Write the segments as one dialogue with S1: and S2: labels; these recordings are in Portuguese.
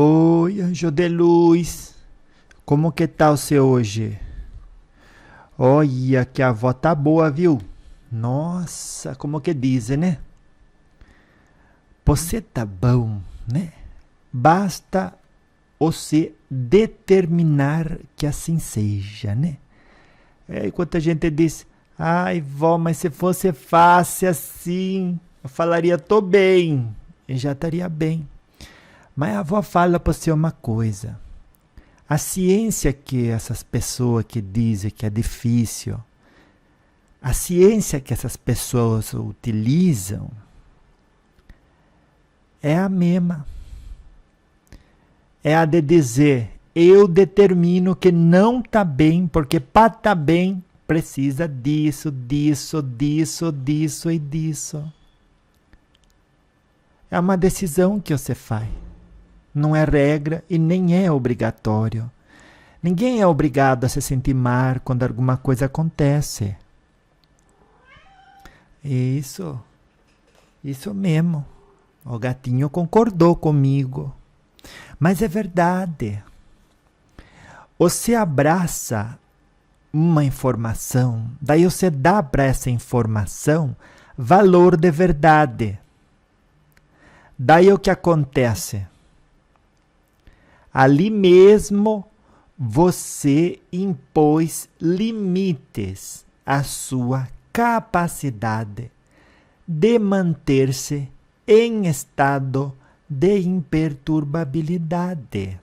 S1: Oi, anjo de luz. Como que tá você hoje? Olha que a avó tá boa, viu? Nossa, como que dizem, né? Você tá bom, né? Basta você determinar que assim seja, né? Enquanto a gente diz, ai, vó, mas se fosse fácil assim, eu falaria, tô bem, e já estaria bem. Mas a avó fala para você uma coisa. A ciência que essas pessoas que dizem que é difícil, a ciência que essas pessoas utilizam é a mesma. É a de dizer, eu determino que não está bem, porque para estar bem precisa disso, disso, disso, disso e disso. É uma decisão que você faz. Não é regra e nem é obrigatório. Ninguém é obrigado a se sentir mal quando alguma coisa acontece. Isso mesmo. O gatinho concordou comigo. Mas é verdade. Você abraça uma informação, daí você dá para essa informação valor de verdade. Daí o que acontece? Ali mesmo você impôs limites à sua capacidade de manter-se em estado de imperturbabilidade.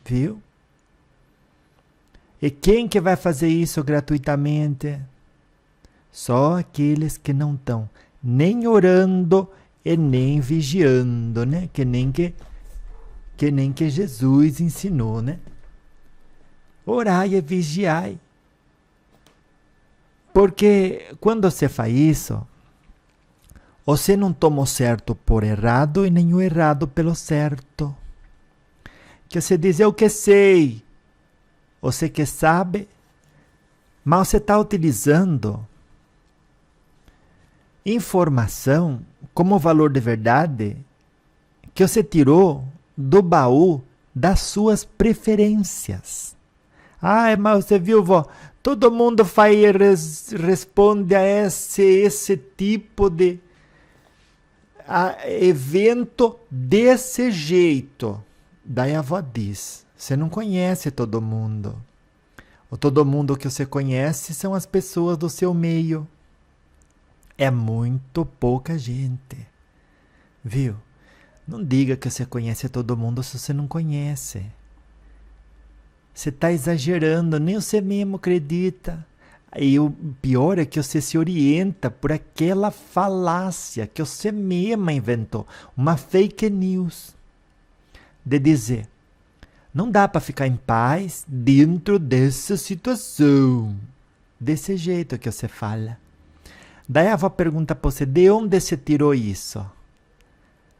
S1: Viu? E quem que vai fazer isso gratuitamente? Só aqueles que não estão nem orando e nem vigiando, né? Que nem que Jesus ensinou, né? Orai e vigiai. Porque quando você faz isso, você não toma o certo por errado e nem o errado pelo certo. Que você diz, eu que sei. Você que sabe. Mas você está utilizando informação como valor de verdade que você tirou do baú das suas preferências. Ah, mas você viu, vó? Todo mundo responde a esse tipo de evento desse jeito. Daí a avó diz, você não conhece todo mundo. O todo mundo que você conhece são as pessoas do seu meio. É muito pouca gente. Viu? Não diga que você conhece todo mundo se você não conhece. Você está exagerando, nem você mesmo acredita. E o pior é que você se orienta por aquela falácia que você mesma inventou. Uma fake news. De dizer, não dá para ficar em paz dentro dessa situação. Desse jeito que você fala. Daí a avó pergunta para você, de onde você tirou isso?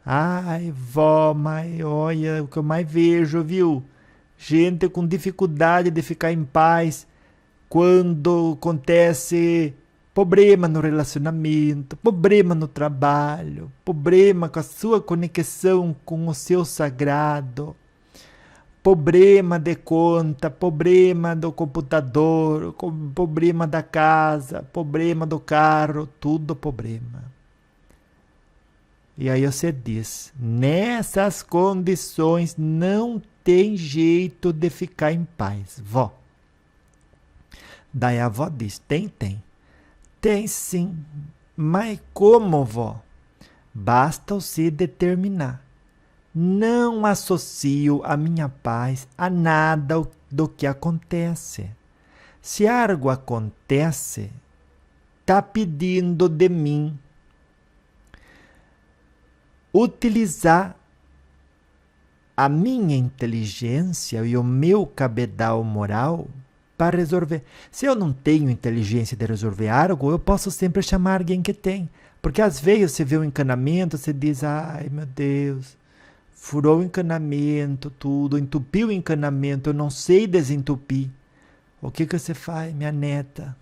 S1: Ai, vó, mas olha, o que eu mais vejo, viu? Gente com dificuldade de ficar em paz quando acontece problema no relacionamento, problema no trabalho, problema com a sua conexão com o seu sagrado, problema de conta, problema do computador, problema da casa, problema do carro, tudo problema. E aí você diz, nessas condições não tem jeito de ficar em paz, vó. Daí a avó diz, tem. Tem sim, mas como, vó? Basta você determinar. Não associo a minha paz a nada do que acontece. Se algo acontece, está pedindo de mim utilizar a minha inteligência e o meu cabedal moral para resolver. Se eu não tenho inteligência de resolver algo, eu posso sempre chamar alguém que tem. Porque às vezes você vê um encanamento, você diz, ai meu Deus, furou o encanamento, tudo, entupiu o encanamento, eu não sei desentupir. O que você faz, minha neta?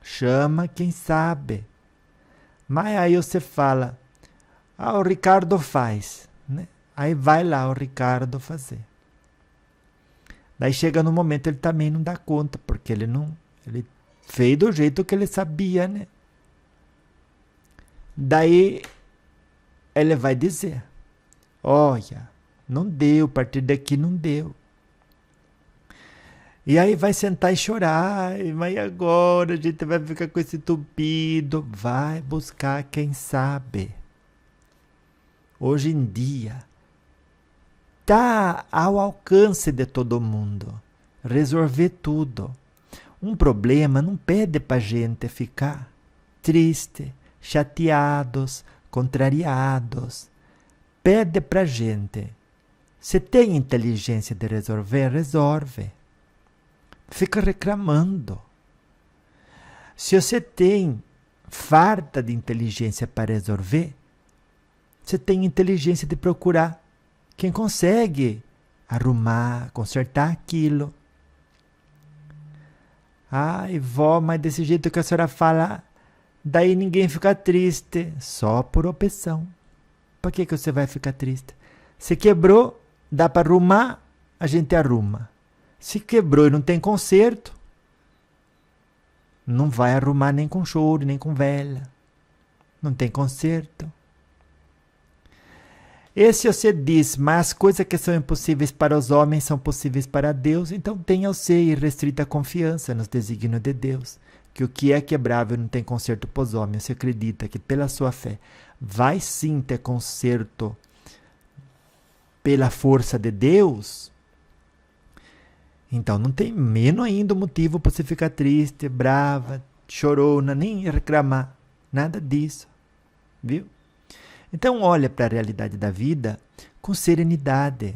S1: Chama quem sabe. Mas aí você fala, o Ricardo faz, né? Aí vai lá o Ricardo fazer. Daí chega no momento, ele também não dá conta, porque ele fez do jeito que ele sabia, né? Daí ele vai dizer, olha, não deu, a partir daqui não deu. E aí vai sentar e chorar, mas agora a gente vai ficar com esse entupido. Vai buscar quem sabe. Hoje em dia, está ao alcance de todo mundo resolver tudo. Um problema não pede para a gente ficar triste, chateados, contrariados. Pede para a gente. Se tem inteligência de resolver, resolve. Fica reclamando. Se você tem falta de inteligência para resolver, você tem inteligência de procurar quem consegue arrumar, consertar aquilo. Ai, vó, mas desse jeito que a senhora fala, daí ninguém fica triste, só por opção. Por que você vai ficar triste? Se quebrou, dá para arrumar, a gente arruma. Se quebrou e não tem conserto, não vai arrumar nem com choro, nem com vela. Não tem conserto. E se você diz, mas as coisas que são impossíveis para os homens são possíveis para Deus, então tenha você irrestrita confiança nos desígnios de Deus, que o que é quebrável não tem conserto para os homens. Você acredita que pela sua fé vai sim ter conserto pela força de Deus? Então não tem menos ainda motivo para você ficar triste, brava, chorona, nem reclamar. Nada disso. Viu? Então olha para a realidade da vida com serenidade,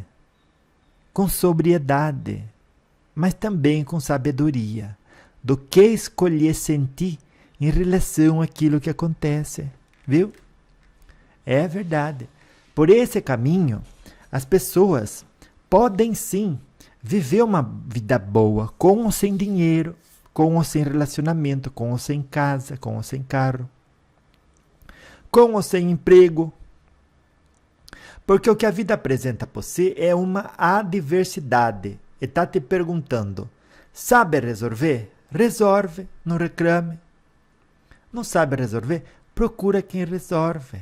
S1: com sobriedade, mas também com sabedoria. Do que escolher sentir em relação àquilo que acontece. Viu? É verdade. Por esse caminho, as pessoas podem sim viver uma vida boa, com ou sem dinheiro, com ou sem relacionamento, com ou sem casa, com ou sem carro, com ou sem emprego. Porque o que a vida apresenta para você é uma adversidade. E está te perguntando, sabe resolver? Resolve, não reclame. Não sabe resolver? Procura quem resolve.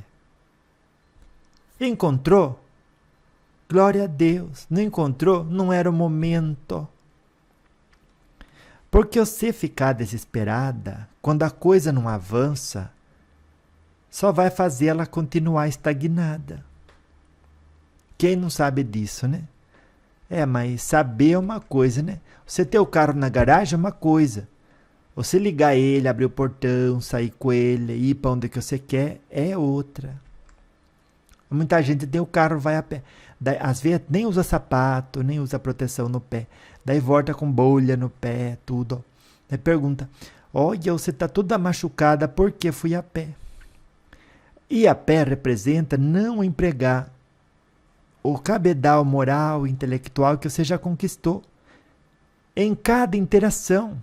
S1: Encontrou? Glória a Deus. Não encontrou? Não era o momento. Porque você ficar desesperada, quando a coisa não avança, só vai fazer ela continuar estagnada. Quem não sabe disso, né? Mas saber é uma coisa, né? Você ter o carro na garagem é uma coisa. Você ligar ele, abrir o portão, sair com ele, ir para onde que você quer, é outra. Muita gente tem o carro, vai a pé. Daí, às vezes nem usa sapato, nem usa proteção no pé. Daí volta com bolha no pé, tudo. Daí pergunta, olha, você está toda machucada, por que fui a pé? E a pé representa não empregar o cabedal moral, intelectual que você já conquistou em cada interação,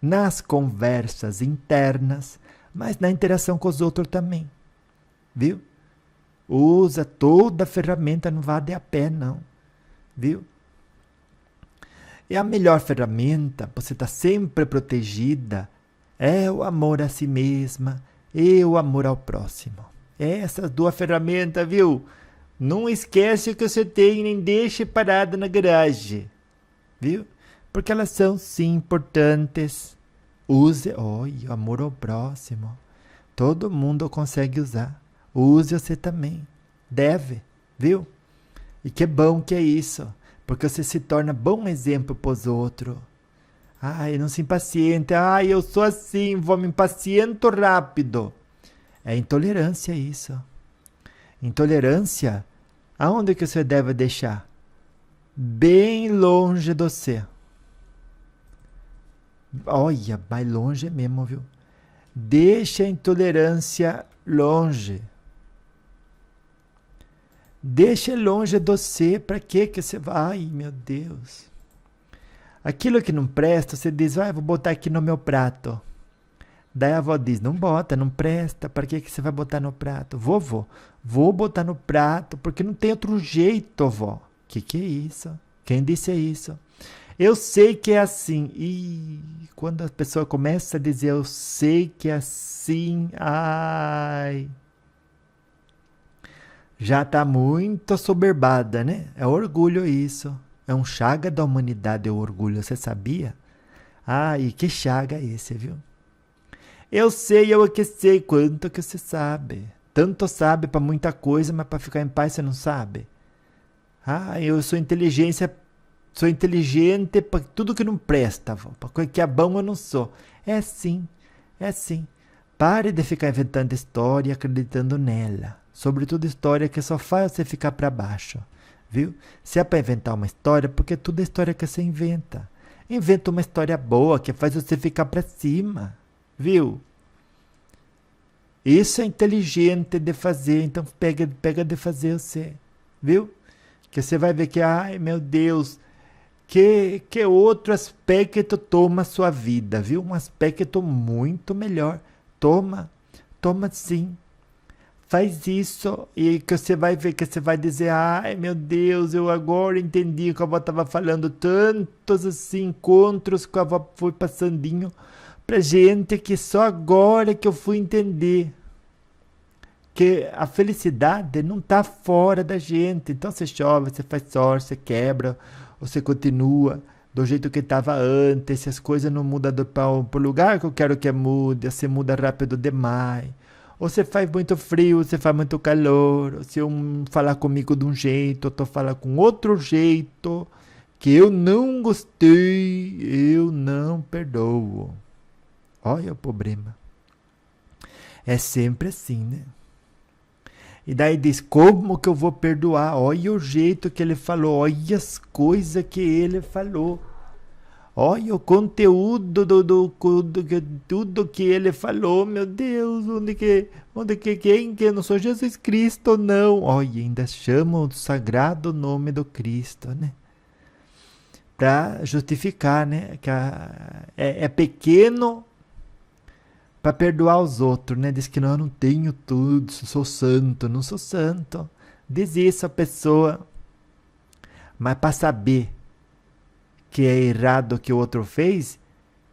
S1: nas conversas internas, mas na interação com os outros também. Viu? Usa toda a ferramenta, não vá de a pé, não. Viu? E a melhor ferramenta, você está sempre protegida, é o amor a si mesma e o amor ao próximo. Essas duas ferramentas, viu? Não esquece o que você tem, nem deixe parada na garagem. Viu? Porque elas são, sim, importantes. Use, o amor ao próximo. Todo mundo consegue usar. Use você também. Deve, viu? E que bom que é isso. Porque você se torna bom exemplo para os outros. Ai, não se impaciente. Ai, eu sou assim, vou me impaciento rápido. É intolerância isso. Intolerância, aonde que você deve deixar? Bem longe de você. Olha, mais longe mesmo, viu? Deixa a intolerância longe. Deixa longe de você. Para que você vai? Ai, meu Deus. Aquilo que não presta, você diz, vou botar aqui no meu prato. Daí a avó diz, não bota, não presta, para que você vai botar no prato? Vovô, vou botar no prato, porque não tem outro jeito, vó. Que é isso? Quem disse isso? Eu sei que é assim. E quando a pessoa começa a dizer eu sei que é assim, ai, já está muito assoberbada, né? É orgulho isso. É um chaga da humanidade o orgulho, você sabia? Ah, e que chaga esse, viu? Eu que sei quanto que você sabe. Tanto sabe para muita coisa, mas para ficar em paz você não sabe. Ah, eu sou inteligente para tudo que não presta, para coisa que é bom eu não sou. É sim, é sim. Pare de ficar inventando história e acreditando nela. Sobretudo história que só faz você ficar para baixo, viu? Se é para inventar uma história, porque tudo é história que você inventa. Inventa uma história boa que faz você ficar para cima, viu? Isso é inteligente de fazer, então pega de fazer você, viu? Que você vai ver que, ai meu Deus, que outro aspecto toma a sua vida, viu? Um aspecto muito melhor. Toma sim. Faz isso e que você vai ver que você vai dizer, ai meu Deus, eu agora entendi o que a avó estava falando, tantos assim encontros que a avó foi passandinho pra gente que só agora que eu fui entender que a felicidade não está fora da gente. Então você chove, você faz sorte, você quebra, você continua do jeito que estava antes, se as coisas não mudam para o lugar que eu quero que mude, você muda rápido demais. Ou você faz muito frio, você faz muito calor, ou se um falar comigo de um jeito, outro falar com outro jeito, que eu não gostei, eu não perdoo. Olha o problema. É sempre assim, né? E daí diz, como que eu vou perdoar? Olha o jeito que ele falou, olha as coisas que ele falou. Olha o conteúdo tudo que ele falou, meu Deus, quem que eu não sou Jesus Cristo, não. Olha, ainda chama o sagrado nome do Cristo, né? Para justificar, né? Que é pequeno para perdoar os outros, né? Diz que não, eu não tenho tudo, sou santo, não sou santo. Diz isso a pessoa, mas para saber que é errado o que o outro fez,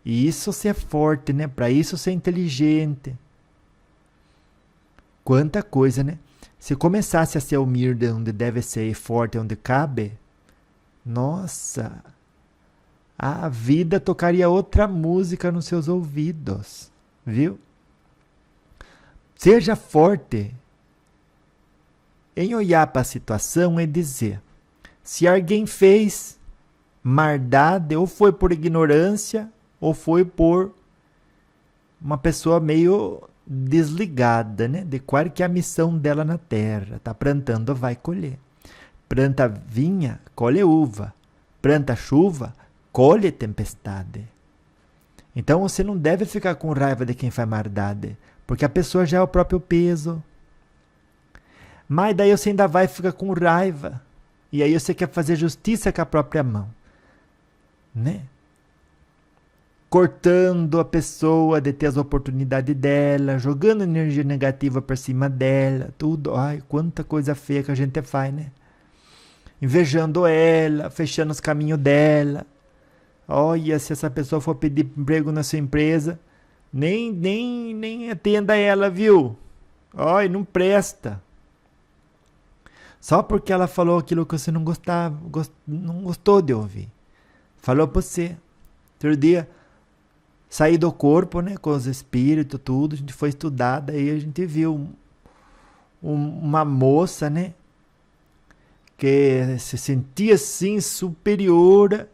S1: e isso ser forte, né? Para isso ser inteligente. Quanta coisa, né? Se começasse a ser humilde onde deve ser e forte onde cabe, nossa, a vida tocaria outra música nos seus ouvidos, viu? Seja forte em olhar para a situação e dizer, se alguém fez maldade, ou foi por ignorância, ou foi por uma pessoa meio desligada, né? De qual que é a missão dela na terra. Tá plantando, vai colher. Planta vinha, colhe uva. Planta chuva, colhe tempestade. Então você não deve ficar com raiva de quem faz maldade, porque a pessoa já é o próprio peso. Mas daí você ainda vai ficar com raiva. E aí você quer fazer justiça com a própria mão, né? Cortando a pessoa de ter as oportunidades dela, jogando energia negativa por cima dela, tudo. Ai, quanta coisa feia que a gente faz, né? Invejando ela, fechando os caminhos dela. Olha, se essa pessoa for pedir emprego na sua empresa, nem atenda ela, viu? Olha, não presta. Só porque ela falou aquilo que você não gostou de ouvir. Falou pra você. Outro dia, saí do corpo, né, com os espíritos, tudo, a gente foi estudar, daí a gente viu uma moça, né, que se sentia assim, superior,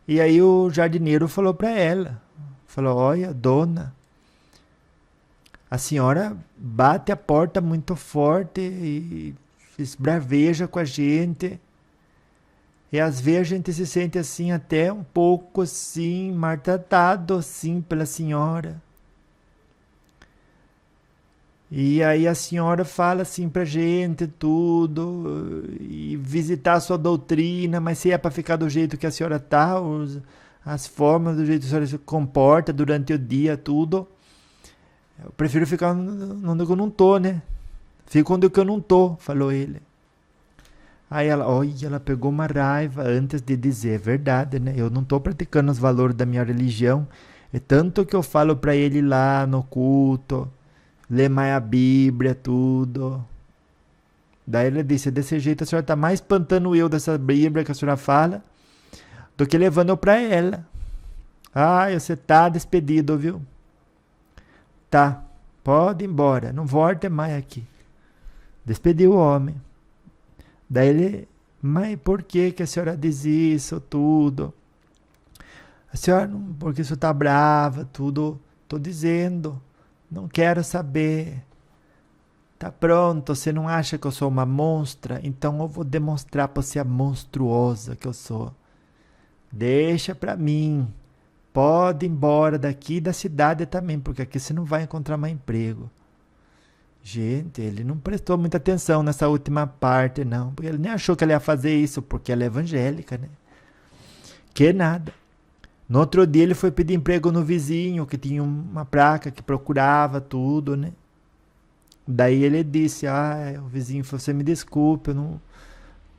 S1: e aí o jardineiro falou pra ela, falou, olha, dona, a senhora bate a porta muito forte e esbraveja com a gente, e às vezes a gente se sente assim, até um pouco assim, maltratado assim pela senhora. E aí a senhora fala assim pra gente tudo, e visitar a sua doutrina, mas se é para ficar do jeito que a senhora tá, as formas, do jeito que a senhora se comporta durante o dia, tudo. Eu prefiro ficar onde eu não tô, né? Fico onde eu não tô, falou ele. Aí ela, olha, ela pegou uma raiva antes de dizer, é verdade, né? Eu não tô praticando os valores da minha religião. É tanto que eu falo para ele lá no culto, ler mais a Bíblia, tudo. Daí ele disse, desse jeito a senhora tá mais espantando eu dessa Bíblia que a senhora fala, do que levando eu para ela. Ah, você tá despedido, viu? Tá, pode ir embora, não volte mais aqui. Despediu o homem. Daí ele, mas por que a senhora diz isso, tudo? A senhora, não, porque a senhora tá brava, tudo. Tô dizendo, não quero saber. Tá pronto, você não acha que eu sou uma monstra? Então eu vou demonstrar para você a monstruosa que eu sou. Deixa pra mim. Pode ir embora daqui da cidade também, porque aqui você não vai encontrar mais emprego. Gente, ele não prestou muita atenção nessa última parte, não. Porque ele nem achou que ela ia fazer isso, porque ela é evangélica, né? Que nada. No outro dia ele foi pedir emprego no vizinho, que tinha uma placa que procurava tudo, né? Daí ele disse, o vizinho falou, você me desculpe, eu não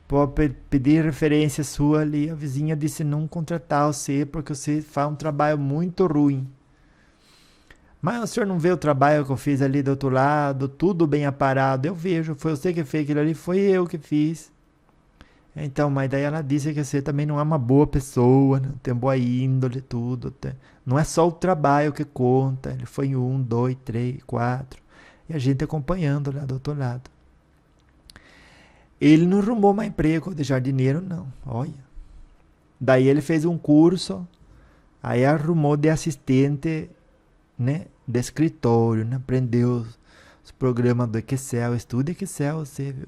S1: posso pedir referência sua ali. A vizinha disse, não contratar você, porque você faz um trabalho muito ruim. Mas o senhor não vê o trabalho que eu fiz ali do outro lado, tudo bem aparado? Eu vejo, foi você que fez aquilo ali, foi eu que fiz. Então, mas daí ela disse que você também não é uma boa pessoa, não tem boa índole, tudo. Não é só o trabalho que conta, ele foi em 1, 2, 3, 4. E a gente acompanhando lá do outro lado. Ele não arrumou mais emprego de jardineiro, não, olha. Daí ele fez um curso, aí arrumou de assistente, né, de escritório, né? Aprendeu os programas do Excel, estuda Excel, você viu?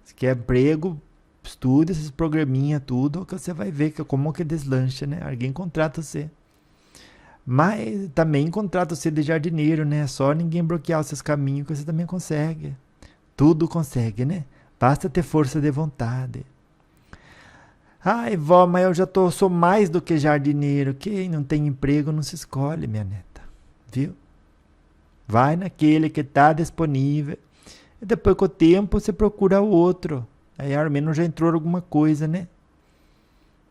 S1: Se quer emprego, estuda esses programinha, tudo, que você vai ver que como que deslancha, né? Alguém contrata você. Mas também contrata você de jardineiro, né? Só ninguém bloquear os seus caminhos que você também consegue. Tudo consegue, né? Basta ter força de vontade. Ai, vó, mas eu já sou mais do que jardineiro. Quem não tem emprego não se escolhe, minha neta. Viu? Vai naquele que está disponível. E depois, com o tempo, você procura o outro. Aí, ao menos, já entrou alguma coisa, né?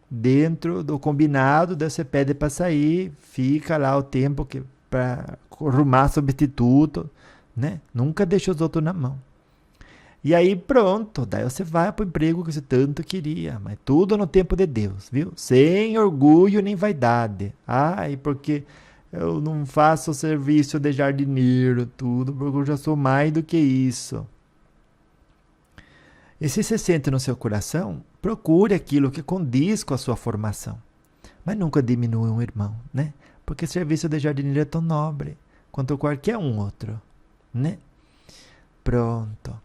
S1: Dentro do combinado, daí você pede para sair, fica lá o tempo para arrumar substituto, né? Nunca deixa os outros na mão. E aí, pronto, daí você vai para o emprego que você tanto queria, mas tudo no tempo de Deus, viu? Sem orgulho nem vaidade. Ai, porque eu não faço serviço de jardineiro, tudo, porque eu já sou mais do que isso. E se você sente no seu coração, procure aquilo que condiz com a sua formação. Mas nunca diminua um irmão, né? Porque serviço de jardineiro é tão nobre quanto qualquer um outro, né? Pronto.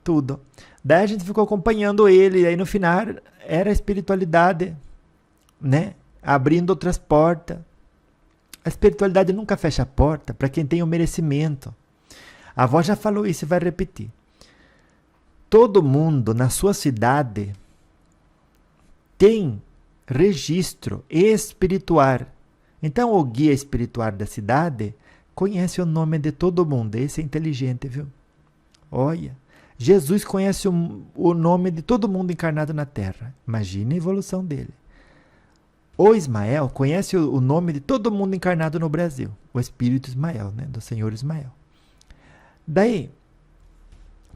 S1: Tudo. Daí a gente ficou acompanhando ele, e aí no final era a espiritualidade, né? Abrindo outras portas. A espiritualidade nunca fecha a porta para quem tem o merecimento. A avó já falou isso e vai repetir. Todo mundo na sua cidade tem registro espiritual. Então o guia espiritual da cidade conhece o nome de todo mundo. Esse é inteligente, viu? Olha, Jesus conhece o nome de todo mundo encarnado na Terra. Imagine a evolução dele. O Ismael conhece o nome de todo mundo encarnado no Brasil. O Espírito Ismael, né? Do Senhor Ismael. Daí,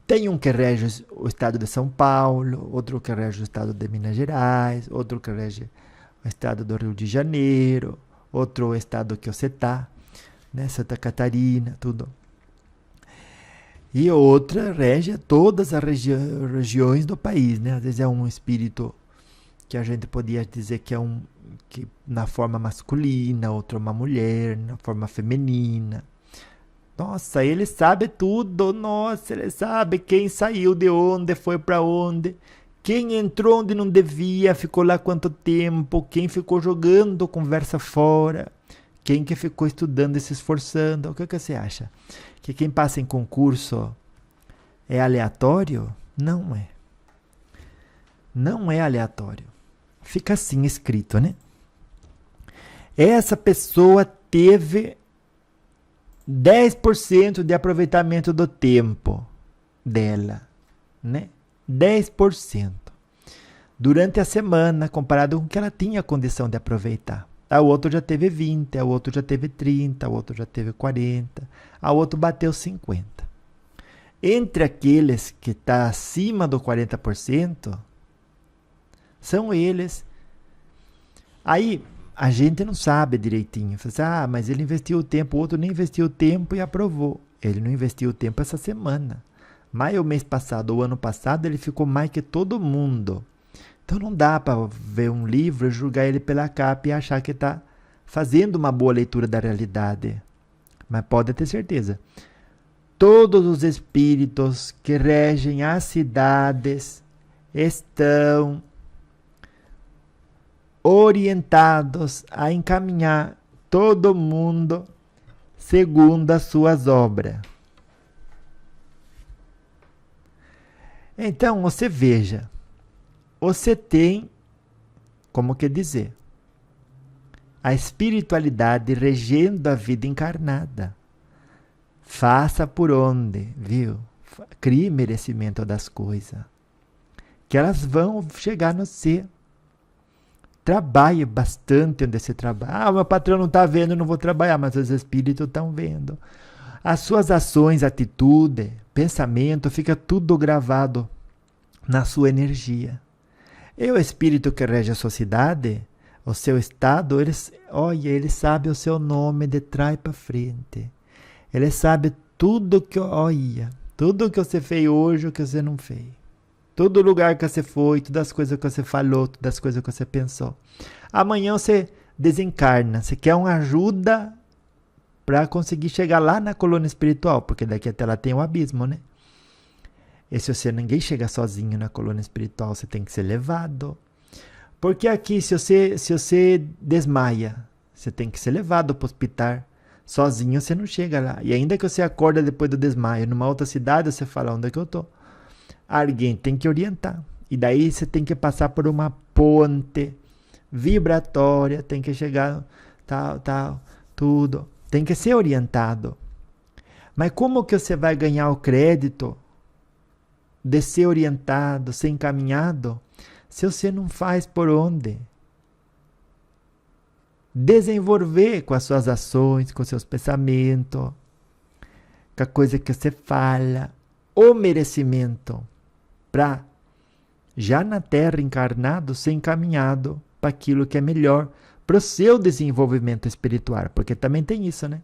S1: tem um que rege o estado de São Paulo, outro que rege o estado de Minas Gerais, outro que rege o estado do Rio de Janeiro, outro estado que você está, né? Santa Catarina, tudo. E outra rege todas as regiões do país, né? Às vezes é um espírito que a gente podia dizer que é que na forma masculina, outro uma mulher, na forma feminina. Nossa, ele sabe tudo. Nossa, ele sabe quem saiu de onde, foi para onde, quem entrou onde não devia, ficou lá quanto tempo, quem ficou jogando conversa fora, quem que ficou estudando e se esforçando. O que você acha? Que quem passa em concurso é aleatório? Não é. Não é aleatório. Fica assim escrito, né? Essa pessoa teve 10% de aproveitamento do tempo dela, né? 10% durante a semana, comparado com o que ela tinha condição de aproveitar. O outro já teve 20, o outro já teve 30, o outro já teve 40, o outro bateu 50. Entre aqueles que estão acima do 40%, são eles. Aí a gente não sabe direitinho. Fala assim, mas ele investiu o tempo, o outro nem investiu o tempo e aprovou. Ele não investiu o tempo essa semana. Mas o mês passado, o ano passado, ele ficou mais que todo mundo. Então não dá para ver um livro, julgar ele pela capa e achar que está fazendo uma boa leitura da realidade. Mas pode ter certeza. Todos os espíritos que regem as cidades estão orientados a encaminhar todo mundo segundo as suas obras. Então, você veja, você tem, como que dizer, a espiritualidade regendo a vida encarnada. Faça por onde, viu? Crie merecimento das coisas, que elas vão chegar no ser. Trabalhe bastante onde você trabalha. Meu patrão não está vendo, não vou trabalhar, mas os espíritos estão vendo. As suas ações, atitude, pensamento, fica tudo gravado na sua energia. E o espírito que rege a sociedade, o seu estado, ele sabe o seu nome de trás para frente. Ele sabe tudo tudo que você fez hoje, o que você não fez. Todo lugar que você foi, todas as coisas que você falou, todas as coisas que você pensou. Amanhã você desencarna, você quer uma ajuda para conseguir chegar lá na colônia espiritual, porque daqui até lá tem um abismo, né? E se ninguém chega sozinho na colônia espiritual, você tem que ser levado. Porque aqui, se você desmaia, você tem que ser levado para o hospital. Sozinho você não chega lá. E ainda que você acorda depois do desmaio, numa outra cidade, você fala, onde é que eu tô? Alguém tem que orientar. E daí você tem que passar por uma ponte vibratória, tem que chegar, tal, tudo. Tem que ser orientado. Mas como que você vai ganhar o crédito de ser orientado, ser encaminhado, se você não faz por onde? Desenvolver com as suas ações, com os seus pensamentos, com a coisa que você fala, o merecimento para, já na Terra encarnado, ser encaminhado para aquilo que é melhor para o seu desenvolvimento espiritual, porque também tem isso, né?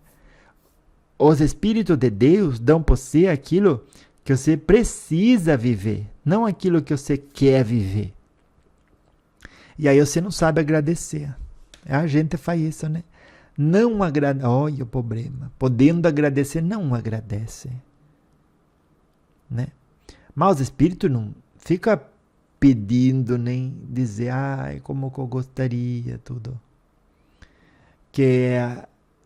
S1: Os Espíritos de Deus dão para você aquilo que você precisa viver, não aquilo que você quer viver. E aí você não sabe agradecer. A gente faz isso, né? Não agradece. Olha o problema. Podendo agradecer, não agradece. Né? Mas os espíritos não fica pedindo, nem dizer, como que eu gostaria, tudo. Que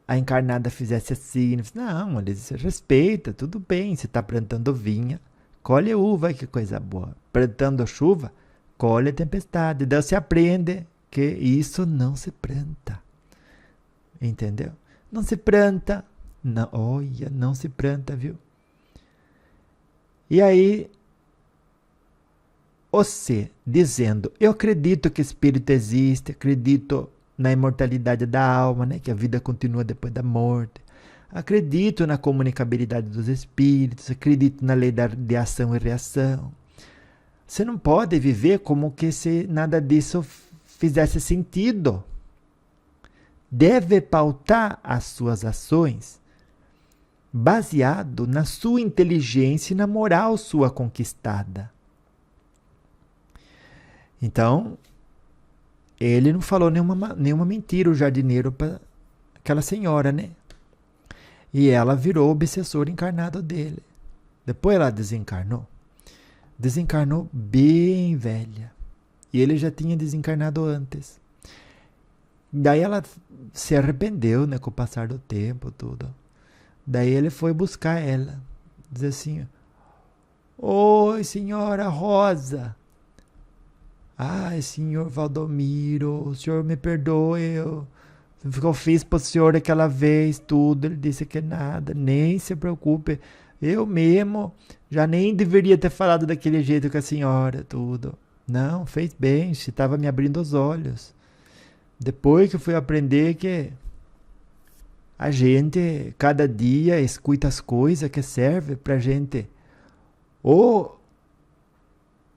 S1: a encarnada fizesse assim. Não, eles respeitam, tudo bem. Se está plantando vinha, colhe uva, que coisa boa. Plantando chuva, colhe tempestade. Daí você aprende que isso não se planta. Entendeu? Não se planta. Não, olha, não se planta, viu? E aí, você dizendo, eu acredito que espírito existe, acredito na imortalidade da alma, né? Que a vida continua depois da morte. Acredito na comunicabilidade dos espíritos, acredito na lei de ação e reação. Você não pode viver como que se nada disso fizesse sentido. Deve pautar as suas ações baseado na sua inteligência e na moral sua conquistada. Então, ele não falou nenhuma mentira, o jardineiro, para aquela senhora, né? E ela virou o obsessor encarnado dele. Depois ela desencarnou. Desencarnou bem velha. E ele já tinha desencarnado antes. Daí ela se arrependeu, né, com o passar do tempo, tudo. Daí ele foi buscar ela. Diz assim, oi, senhora Rosa. Ai, senhor Valdomiro, o senhor me perdoe, eu Eu fiz para o senhor aquela vez, tudo. Ele disse que nada, nem se preocupe. Eu mesmo já nem deveria ter falado daquele jeito com a senhora, tudo. Não, fez bem, você estava me abrindo os olhos. Depois que eu fui aprender que a gente, cada dia, escuta as coisas que servem para a gente ou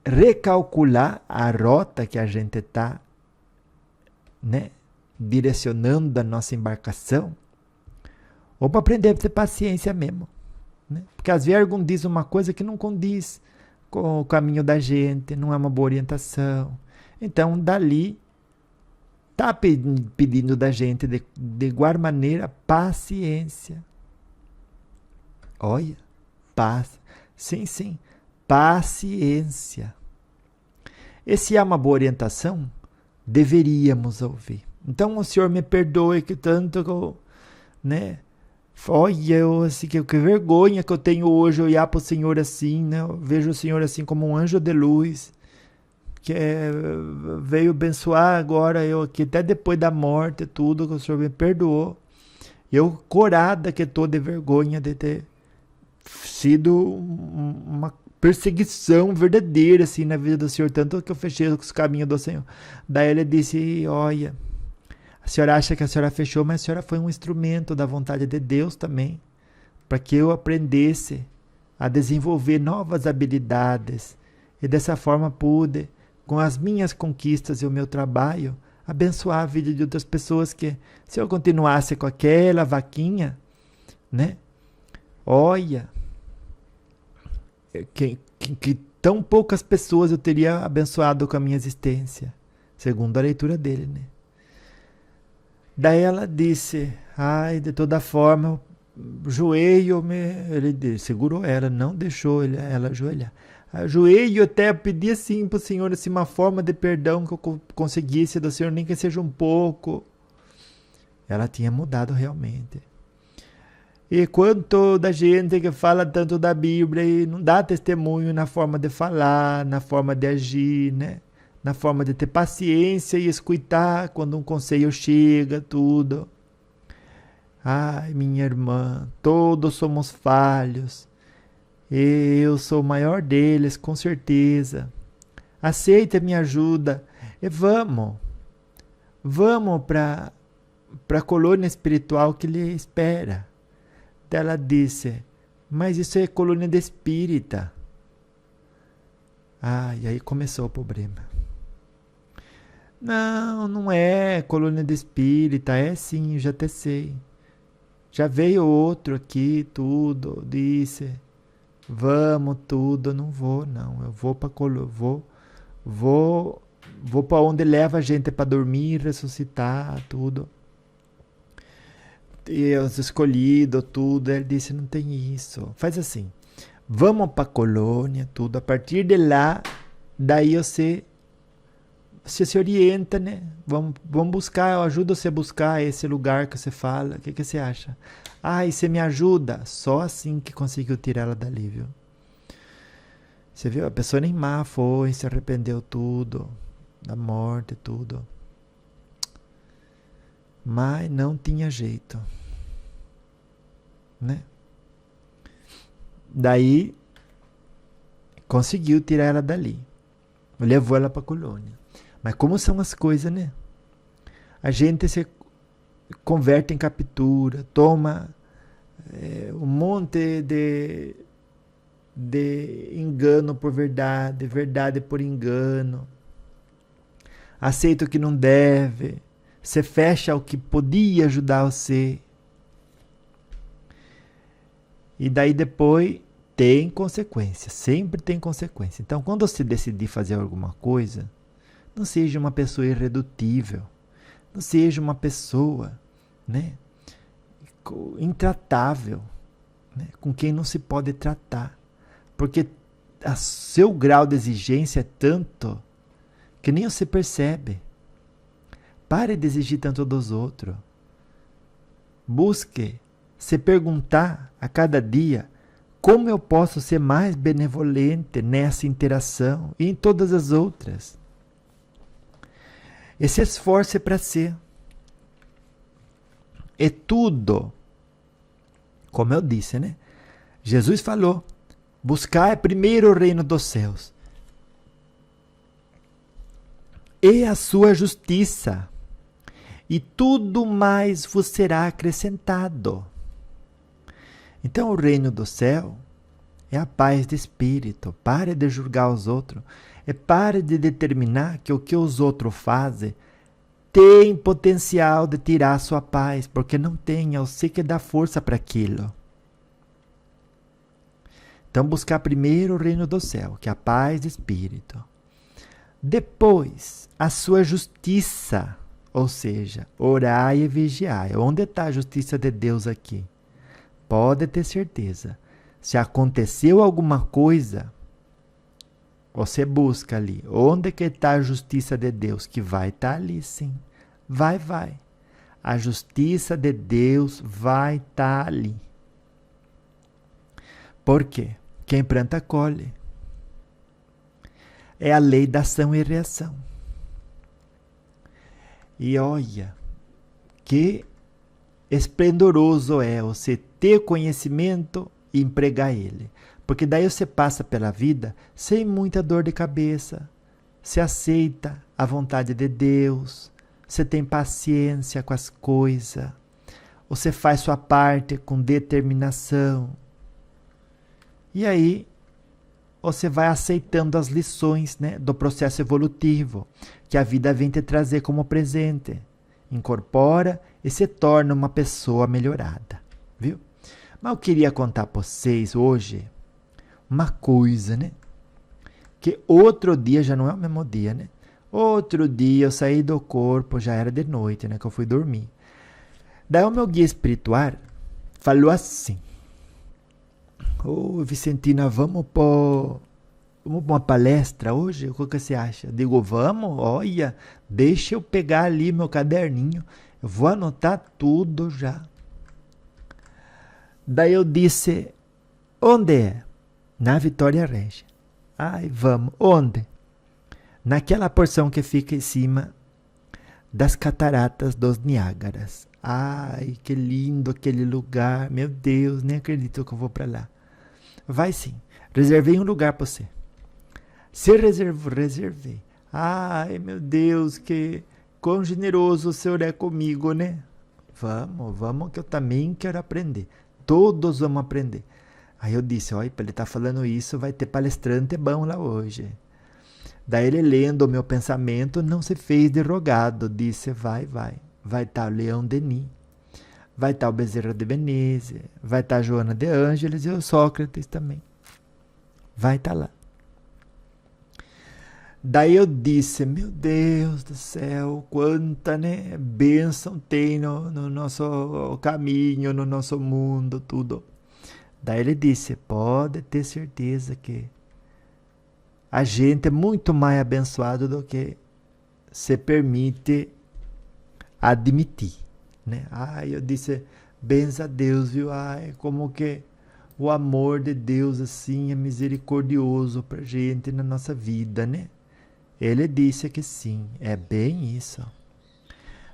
S1: recalcular a rota que a gente está, né, direcionando a nossa embarcação, ou para aprender a ter paciência mesmo. Né? Porque às vezes algum diz uma coisa que não condiz com o caminho da gente, não é uma boa orientação. Então, dali, está pedindo da gente, de igual maneira, paciência. Olha, paz. Sim, paciência. E se há uma boa orientação, deveríamos ouvir. Então, o senhor me perdoe que tanto, né? Olha, assim, que vergonha que eu tenho hoje olhar para o senhor assim, né? Eu vejo o senhor assim como um anjo de luz, que veio abençoar agora eu aqui, até depois da morte, tudo, que o senhor me perdoou. Eu, corada que estou de vergonha de ter sido uma perseguição verdadeira assim na vida do senhor, tanto que eu fechei os caminhos do Senhor. Daí ele disse, olha, a senhora acha que a senhora fechou, mas a senhora foi um instrumento da vontade de Deus também, para que eu aprendesse a desenvolver novas habilidades e dessa forma pude, com as minhas conquistas e o meu trabalho, abençoar a vida de outras pessoas que, se eu continuasse com aquela vaquinha, né? Olha, que tão poucas pessoas eu teria abençoado com a minha existência, segundo a leitura dele, né? Daí ela disse, ai, de toda forma, joelho, ele segurou ela, não deixou ela ajoelhar. Ajoelho até pedir assim para o Senhor assim, uma forma de perdão que eu conseguisse do Senhor, nem que seja um pouco. Ela tinha mudado realmente. E quanto da gente que fala tanto da Bíblia e não dá testemunho na forma de falar, na forma de agir, né? Na forma de ter paciência e escutar quando um conselho chega, tudo. Ai, minha irmã, todos somos falhos. Eu sou o maior deles, com certeza. Aceita minha ajuda e vamos para a colônia espiritual que lhe espera. Ela disse, mas isso é colônia de espírita. E aí começou o problema. Não é colônia de espírita, é sim, já até sei. Já veio outro aqui, tudo, disse, vamos tudo, eu não vou não, eu vou para colônia, vou para onde leva a gente para dormir, ressuscitar, tudo. E os escolhidos, tudo. Ele disse, não tem isso. Faz assim, vamos para a colônia, tudo. A partir de lá, daí você se orienta, né? Vamos buscar, eu ajudo você a buscar esse lugar que você fala. O que você acha? E você me ajuda? Só assim que conseguiu tirar ela dali, viu? Você viu? A pessoa nem má foi, se arrependeu tudo, da morte, tudo. Mas não tinha jeito, né? Daí conseguiu tirar ela dali, levou ela para a colônia. Mas como são as coisas, né? A gente se converte em captura, toma um monte de engano por verdade, verdade por engano, aceita o que não deve. Você fecha o que podia ajudar você. E daí depois tem consequência. Sempre tem consequência. Então, quando você decidir fazer alguma coisa, não seja uma pessoa irredutível. Não seja uma pessoa, né, intratável, né, com quem não se pode tratar. Porque o seu grau de exigência é tanto que nem você percebe. Pare de exigir tanto dos outros. Busque se perguntar a cada dia como eu posso ser mais benevolente nessa interação e em todas as outras. E se esforce para ser. é tudo. Como eu disse, né? Jesus falou, buscar primeiro o reino dos céus e a sua justiça, e tudo mais vos será acrescentado. Então o reino do céu é a paz de espírito. Pare de julgar os outros. Pare de determinar que o que os outros fazem tem potencial de tirar a sua paz, porque não tem, é você que dá força para aquilo. Então buscar primeiro o reino do céu, que é a paz de espírito. Depois, a sua justiça, ou seja, orai e vigiai. Onde está a justiça de Deus aqui? Pode ter certeza. Se aconteceu alguma coisa, você busca ali. Onde que está a justiça de Deus? Que vai estar ali, sim. Vai. A justiça de Deus vai estar ali. Por quê? Quem planta, colhe. É a lei da ação e reação. E olha, que esplendoroso é você ter conhecimento e empregar ele. Porque daí você passa pela vida sem muita dor de cabeça. Você aceita a vontade de Deus. Você tem paciência com as coisas. Você faz sua parte com determinação. E aí, você vai aceitando as lições, né, do processo evolutivo que a vida vem te trazer como presente. Incorpora e se torna uma pessoa melhorada. Viu? Mas eu queria contar para vocês hoje uma coisa, né? Que outro dia, já não é o mesmo dia, né? Outro dia eu saí do corpo, já era de noite, né? Que eu fui dormir. Daí o meu guia espiritual falou assim: Ô Vicentina, vamos para uma palestra hoje? O que você acha? Eu digo, vamos, olha, deixa eu pegar ali meu caderninho, eu vou anotar tudo já. Daí eu disse, onde é? Na Vitória Regia. Ai, vamos, onde? Naquela porção que fica em cima das cataratas dos Niágaras. Ai, que lindo aquele lugar, meu Deus, nem acredito que eu vou para lá. Vai sim, reservei um lugar para você. Se reservei. Ai, meu Deus, que quão generoso o Senhor é comigo, né? Vamos, que eu também quero aprender. Todos vamos aprender. Aí eu disse, olha, para ele estar falando isso, vai ter palestrante bom lá hoje. Daí ele, lendo o meu pensamento, não se fez de rogado. Disse, vai. Vai estar o Leão Denis. Vai estar o Bezerra de Menezes. Vai estar a Joana de Ângeles e o Sócrates também. Vai estar lá. Daí eu disse, meu Deus do céu, quanta, né, bênção tem no nosso caminho, no nosso mundo, tudo. Daí ele disse, pode ter certeza que a gente é muito mais abençoado do que se permite admitir, né? Ai, eu disse, benza a Deus, viu? Ai, como que o amor de Deus assim é misericordioso pra gente na nossa vida, né? Ele disse que sim, é bem isso.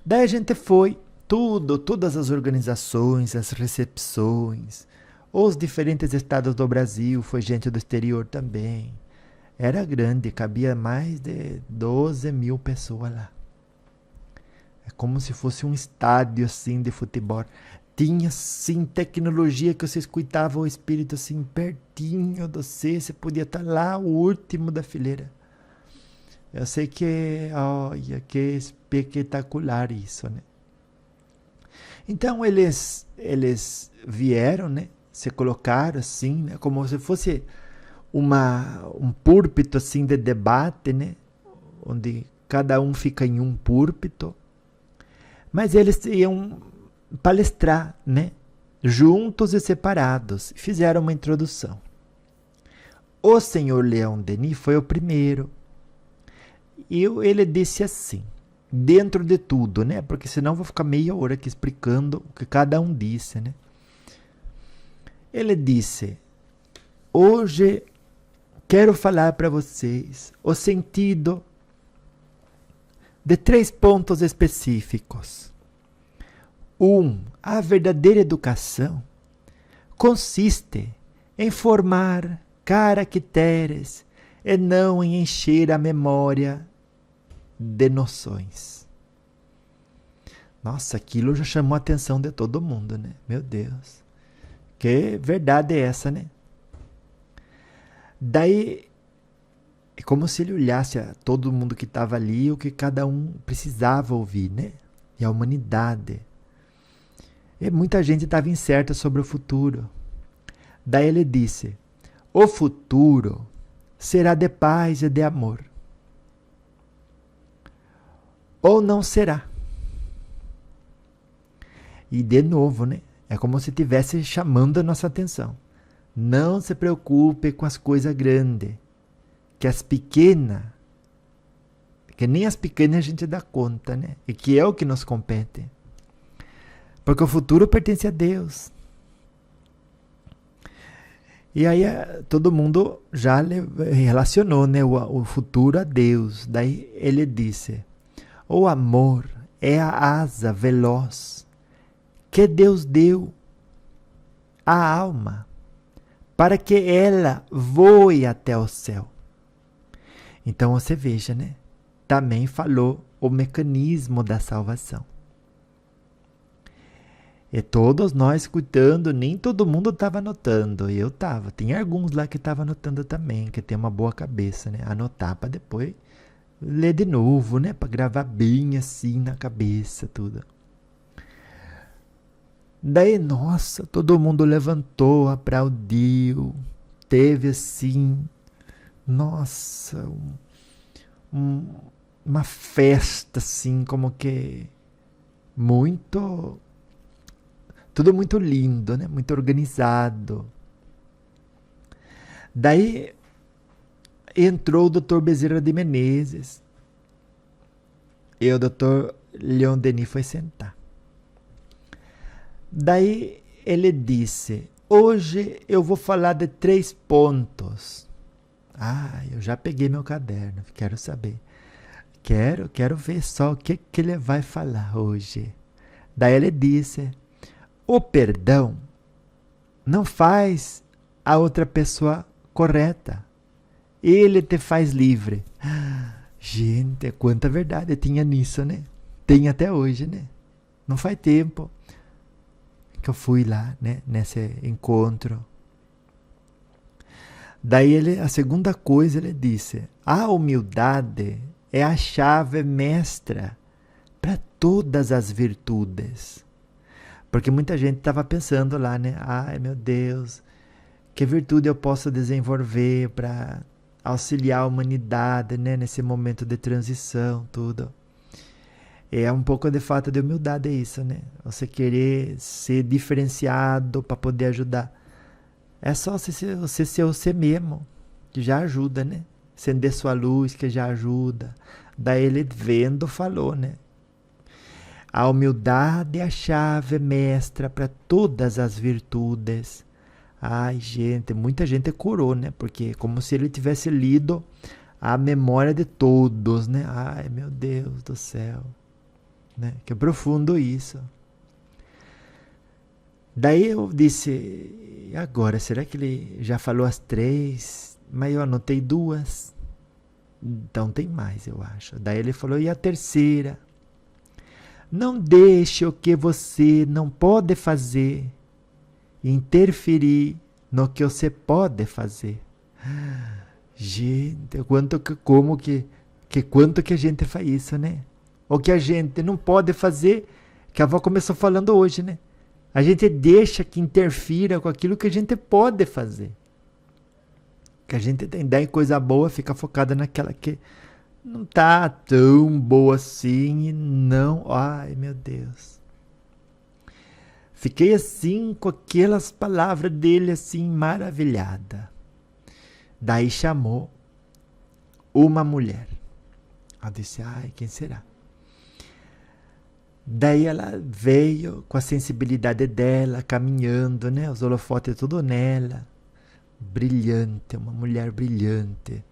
S1: Daí a gente foi, todas as organizações, as recepções, os diferentes estados do Brasil, foi gente do exterior também. Era grande, cabia mais de 12 mil pessoas lá. É como se fosse um estádio assim de futebol. Tinha sim tecnologia que você escutava o espírito assim pertinho de você podia estar lá o último da fileira. Eu sei que, olha, que espetacular isso, né? Então eles vieram, né? Se colocaram assim, né? Como se fosse um púlpito assim de debate, né? Onde cada um fica em um púlpito. Mas eles iam palestrar, né? Juntos e separados. Fizeram uma introdução. O senhor Leão Denis foi o primeiro. E ele disse assim, dentro de tudo, né? Porque senão eu vou ficar meia hora aqui explicando o que cada um disse, né? Ele disse, hoje quero falar para vocês o sentido de 3 pontos específicos. A verdadeira educação consiste em formar caracteres e não em encher a memória de noções. Nossa, aquilo já chamou a atenção de todo mundo, né? Meu Deus. Que verdade é essa, né? Daí, é como se ele olhasse a todo mundo que estava ali, o que cada um precisava ouvir, né? E a humanidade. E muita gente estava incerta sobre o futuro. Daí ele disse: o futuro será de paz e de amor. Ou não será. E de novo, né? É como se estivesse chamando a nossa atenção. Não se preocupe com as coisas grandes. Que as pequenas, que nem as pequenas a gente dá conta, né? E que é o que nos compete. Porque o futuro pertence a Deus. E aí todo mundo já relacionou, né, o futuro a Deus. Daí ele disse: o amor é a asa veloz que Deus deu à alma para que ela voe até o céu. Então você veja, né? Também falou o mecanismo da salvação. E todos nós escutando, nem todo mundo estava anotando. Eu estava. Tem alguns lá que estavam anotando também, que tem uma boa cabeça, né? Anotar para depois ler de novo, né? Para gravar bem assim na cabeça, tudo. Daí, nossa, todo mundo levantou, aplaudiu. Teve assim, nossa, uma festa assim, como que muito... Tudo muito lindo, né? Muito organizado. Daí entrou o Dr. Bezerra de Menezes. E o Dr. Leon Denis foi sentar. Daí ele disse: hoje eu vou falar de 3 pontos. Eu já peguei meu caderno, quero saber. Quero ver só o que ele vai falar hoje. Daí ele disse: o perdão não faz a outra pessoa correta. Ele te faz livre. Gente, quanta verdade tinha nisso, né? Tem até hoje, né? Não faz tempo que eu fui lá, né? Nesse encontro. Daí a segunda coisa ele disse: a humildade é a chave mestra para todas as virtudes. Porque muita gente estava pensando lá, né? Ai, meu Deus, que virtude eu posso desenvolver para auxiliar a humanidade, né? Nesse momento de transição, tudo. É um pouco de falta de humildade isso, né? Você querer ser diferenciado para poder ajudar. É só você ser você mesmo, que já ajuda, né? Acender sua luz, que já ajuda. Daí ele vendo falou, né? A humildade é a chave mestra para todas as virtudes. Ai, gente, muita gente curou, né? Porque é como se ele tivesse lido a memória de todos, né? Ai, meu Deus do céu. Né? Que profundo isso. Daí eu disse: agora, será que ele já falou as 3? Mas eu anotei 2. Então tem mais, eu acho. Daí ele falou: e a terceira? Não deixe o que você não pode fazer interferir no que você pode fazer. Gente, quanto que a gente faz isso, né? O que a gente não pode fazer, que a avó começou falando hoje, né? A gente deixa que interfira com aquilo que a gente pode fazer. Que a gente tem ideia em coisa boa, fica focada naquela que não tá tão boa assim e não... Ai, meu Deus. Fiquei assim, com aquelas palavras dele, assim, maravilhada. Daí chamou uma mulher. Ela disse: ai, quem será? Daí ela veio com a sensibilidade dela, caminhando, né? Os holofotes tudo nela. Brilhante, uma mulher brilhante.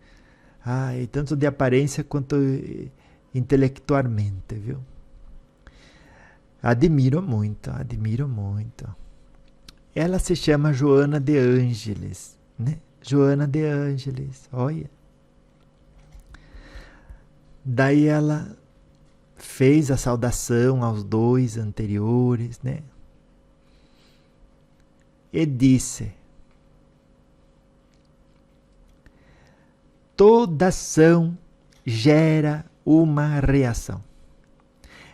S1: Ai, tanto de aparência quanto intelectualmente, viu? Admiro muito, admiro muito. Ela se chama Joana de Ângeles, né? Joana de Ângeles, olha. Daí ela fez a saudação aos dois anteriores, né? E disse: toda ação gera uma reação.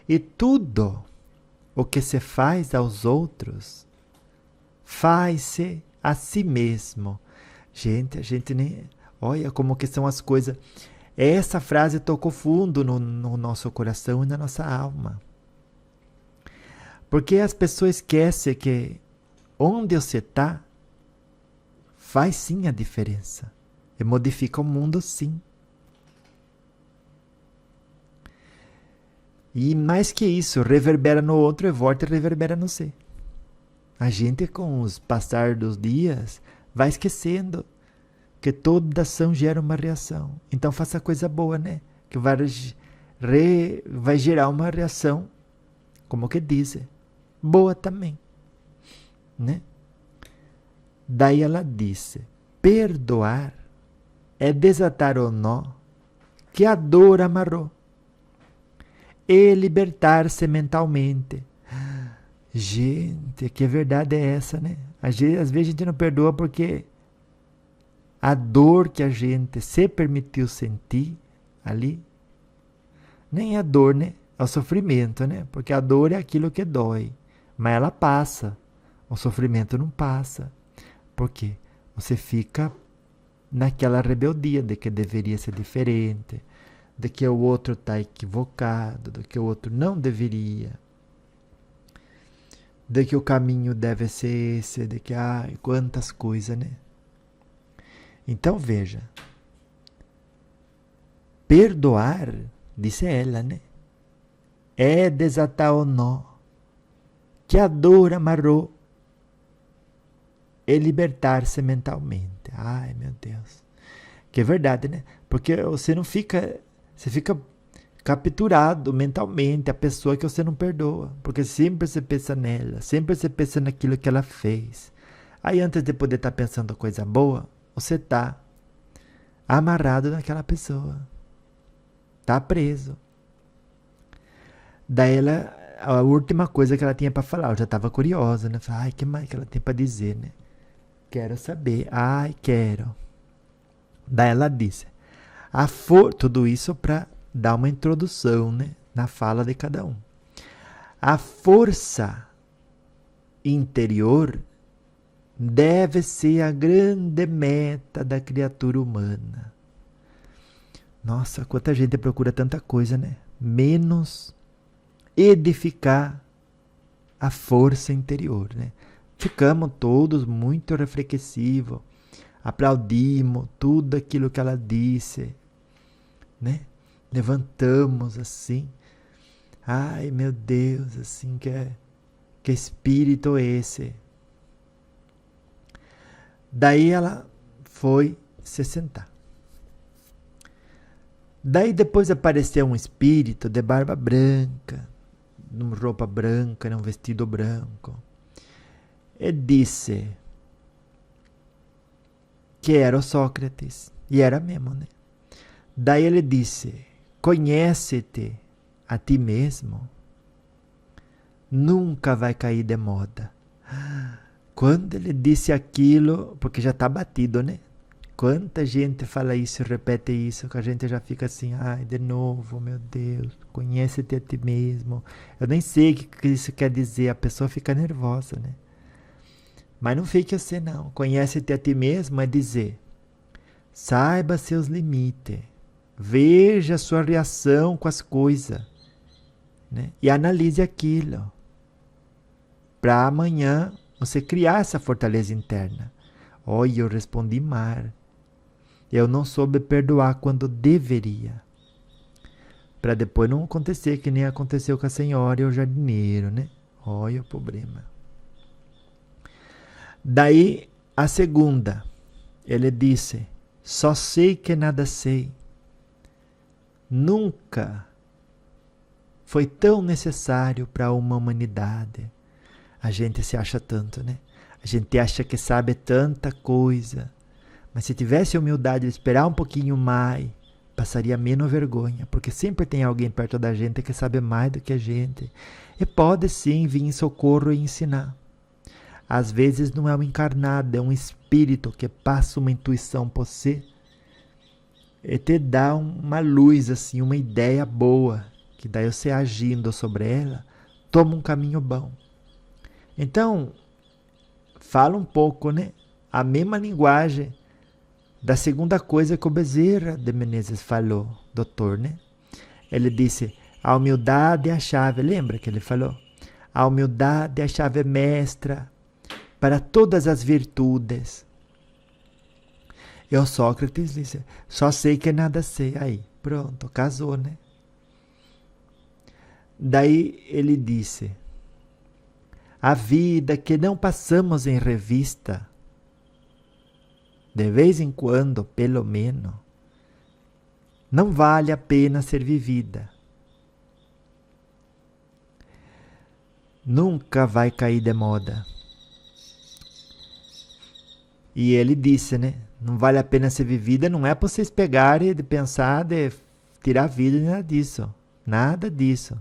S1: E tudo o que se faz aos outros, faz-se a si mesmo. Gente, a gente nem... Olha como que são as coisas. Essa frase tocou fundo no nosso coração e na nossa alma. Porque as pessoas esquecem que onde você está, faz sim a diferença. E modifica o mundo sim. E mais que isso, reverbera no outro e volta e reverbera no você. A gente, com os passar dos dias, vai esquecendo que toda ação gera uma reação. Então faça coisa boa, né? Que vai gerar uma reação, como que dizem, boa também, né? Daí ela disse: perdoar é desatar o nó que a dor amarrou e libertar-se mentalmente. Gente, que verdade é essa, né? Às vezes a gente não perdoa porque a dor que a gente se permitiu sentir ali, nem é dor, né? É o sofrimento, né? Porque a dor é aquilo que dói, mas ela passa. O sofrimento não passa. Por quê? Você fica naquela rebeldia de que deveria ser diferente, de que o outro está equivocado, de que o outro não deveria, de que o caminho deve ser esse, de que, quantas coisas, né? Então veja, perdoar, disse ela, né? É desatar o nó que a dor amarrou e libertar-se mentalmente. Ai, meu Deus. Que é verdade, né? Porque você não fica... Você fica capturado mentalmente a pessoa que você não perdoa. Porque sempre você pensa nela. Sempre você pensa naquilo que ela fez. Aí antes de poder estar pensando coisa boa, você está amarrado naquela pessoa. Está preso. Daí ela... A última coisa que ela tinha para falar. Eu já estava curiosa, né? Falei, ai, que mais que ela tem para dizer, né? Quero saber. Ai, quero. Daí ela disse... Tudo isso para dar uma introdução, né, na fala de cada um. A força interior deve ser a grande meta da criatura humana. Nossa, quanta gente procura tanta coisa, né? Menos edificar a força interior, né? Ficamos todos muito reflexivos, aplaudimos tudo aquilo que ela disse, né? Levantamos assim, ai meu Deus, assim, que espírito é esse? Daí ela foi se sentar. Daí depois apareceu um espírito de barba branca, numa roupa branca, num vestido branco, e disse que era o Sócrates, e era mesmo, né? Daí ele disse: conhece-te a ti mesmo, nunca vai cair de moda. Quando ele disse aquilo, porque já está batido, né? Quanta gente fala isso, repete isso, que a gente já fica assim, ai, de novo, meu Deus, conhece-te a ti mesmo. Eu nem sei o que isso quer dizer, a pessoa fica nervosa, né? Mas não fique assim, não. Conhece-te a ti mesmo é dizer, saiba seus limites, veja a sua reação com as coisas, né? E analise aquilo, para amanhã você criar essa fortaleza interna. Olha, eu respondi mal. Eu não soube perdoar quando deveria. Para depois não acontecer que nem aconteceu com a senhora e o jardineiro, né? Olha o problema. Daí, a segunda, ele disse, só sei que nada sei. Nunca foi tão necessário para uma humanidade. A gente se acha tanto, né? A gente acha que sabe tanta coisa. Mas se tivesse humildade de esperar um pouquinho mais, passaria menos vergonha. Porque sempre tem alguém perto da gente que sabe mais do que a gente. E pode sim vir em socorro e ensinar. Às vezes não é um encarnado, é um espírito que passa uma intuição para você e te dá uma luz, assim, uma ideia boa, que daí você agindo sobre ela, toma um caminho bom. Então, fala um pouco, né? A mesma linguagem da segunda coisa que o Bezerra de Menezes falou, doutor, né? Ele disse, a humildade é a chave, lembra que ele falou? A humildade é a chave mestra para todas as virtudes. E o Sócrates disse, só sei que nada sei. Aí, pronto, casou, né? Daí ele disse, a vida que não passamos em revista, de vez em quando, pelo menos, não vale a pena ser vivida. Nunca vai cair de moda. E ele disse, né? Não vale a pena ser vivida, não é para vocês pegarem e pensar de tirar a vida, nada disso. Nada disso.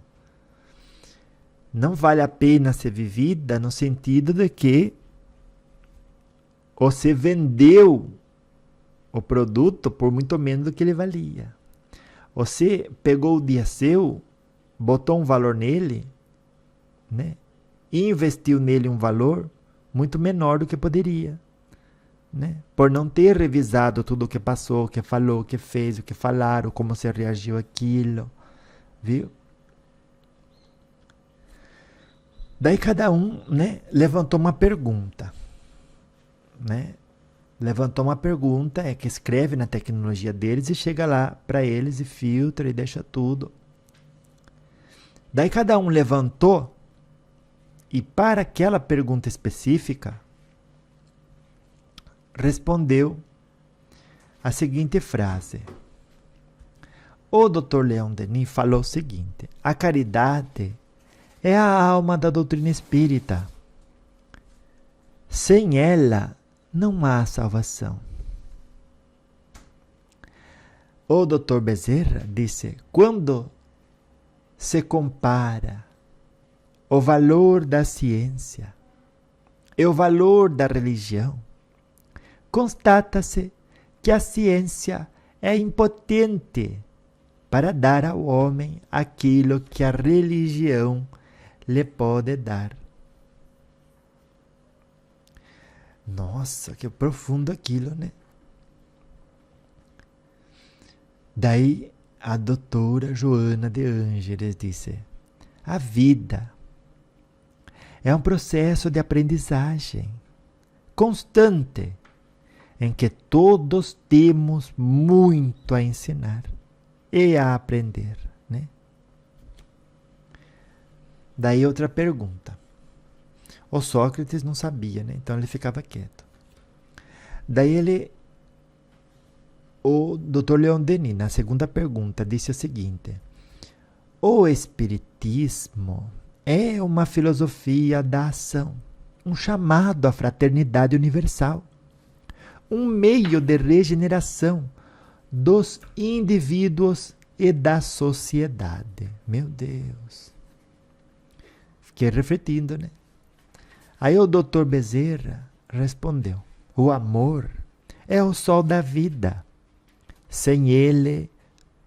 S1: Não vale a pena ser vivida no sentido de que você vendeu o produto por muito menos do que ele valia. Você pegou o dia seu, botou um valor nele, né? E investiu nele um valor muito menor do que poderia. Né? Por não ter revisado tudo o que passou, o que falou, o que fez, o que falaram, como você reagiu àquilo, viu? Daí cada um, né, levantou uma pergunta, né? Levantou uma pergunta, que escreve na tecnologia deles e chega lá para eles e filtra e deixa tudo. Daí cada um levantou e para aquela pergunta específica respondeu a seguinte frase. O Dr. Leon Denis falou o seguinte, a caridade é a alma da doutrina espírita. Sem ela, não há salvação. O Dr. Bezerra disse, quando se compara o valor da ciência e o valor da religião, constata-se que a ciência é impotente para dar ao homem aquilo que a religião lhe pode dar. Nossa, que profundo aquilo, né? Daí a doutora Joana de Ângeles disse, a vida é um processo de aprendizagem constante, em que todos temos muito a ensinar e a aprender, né? Daí outra pergunta. O Sócrates não sabia, né? Então ele ficava quieto. Daí o Dr. Leon Denis, na segunda pergunta, disse o seguinte, o Espiritismo é uma filosofia da ação, um chamado à fraternidade universal, um meio de regeneração dos indivíduos e da sociedade. Meu Deus. Fiquei refletindo, né? Aí o Dr. Bezerra respondeu, o amor é o sol da vida. Sem ele,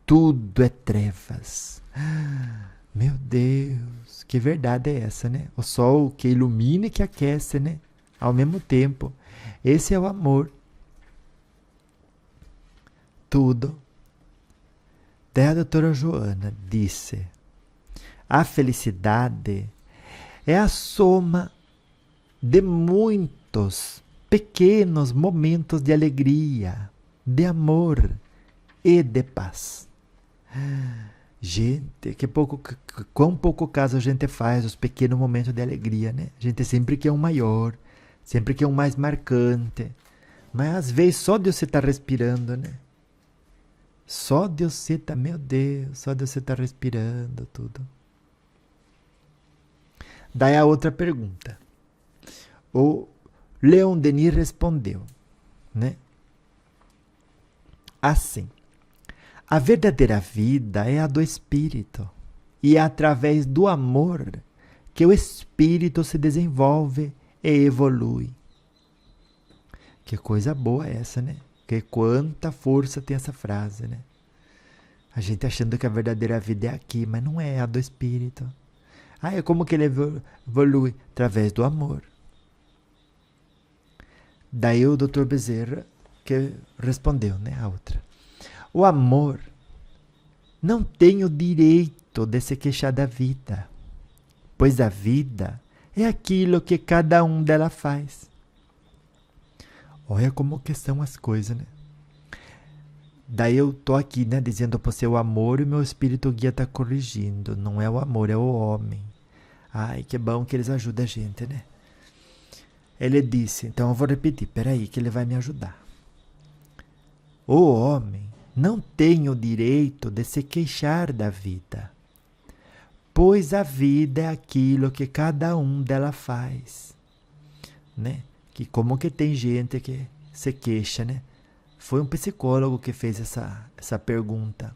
S1: tudo é trevas. Meu Deus, que verdade é essa, né? O sol que ilumina e que aquece, né? Ao mesmo tempo. Esse é o amor. Tudo. Daí a doutora Joana disse, a felicidade é a soma de muitos pequenos momentos de alegria, de amor e de paz. Gente, quão pouco caso a gente faz dos pequenos momentos de alegria, né? A gente sempre quer um maior, sempre quer um mais marcante. Mas às vezes só de você estar respirando, né? Só de você estar, meu Deus, só de você estar respirando tudo. Daí a outra pergunta. O Leon Denis respondeu, né? Assim, a verdadeira vida é a do espírito. E é através do amor que o espírito se desenvolve e evolui. Que coisa boa essa, né? Que quanta força tem essa frase, né? A gente achando que a verdadeira vida é aqui, mas não é a do espírito. É como que ele evolui? Através do amor. Daí o Dr. Bezerra que respondeu, né? A outra. O amor não tem o direito de se queixar da vida, pois a vida é aquilo que cada um dela faz. Olha como que são as coisas, né? Daí eu tô aqui, né, dizendo para você o amor e o meu espírito guia tá corrigindo. Não é o amor, é o homem. Ai, que bom que eles ajudam a gente, né? Ele disse, então eu vou repetir, peraí que ele vai me ajudar. O homem não tem o direito de se queixar da vida, pois a vida é aquilo que cada um dela faz, né? Que como que tem gente que se queixa, né? Foi um psicólogo que fez essa pergunta.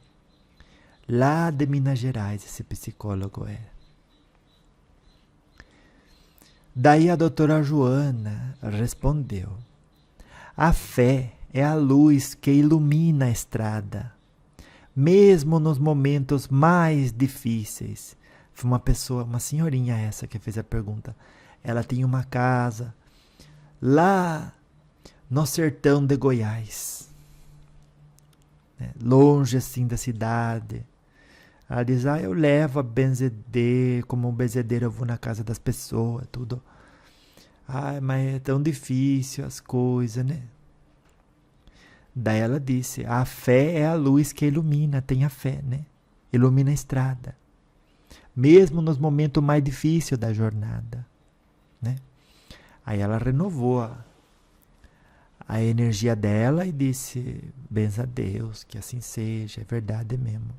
S1: Lá de Minas Gerais, esse psicólogo é. Daí a doutora Joana respondeu. A fé é a luz que ilumina a estrada, mesmo nos momentos mais difíceis. Foi uma senhorinha essa que fez a pergunta. Ela tinha uma casa lá no sertão de Goiás, né? Longe assim da cidade. Ela diz, eu levo a benzedeira, como um benzedeiro eu vou na casa das pessoas, tudo. Mas é tão difícil as coisas, né? Daí ela disse, a fé é a luz que ilumina, tenha fé, né? Ilumina a estrada. Mesmo nos momentos mais difíceis da jornada, né? Aí ela renovou a energia dela e disse, benza a Deus, que assim seja, é verdade mesmo.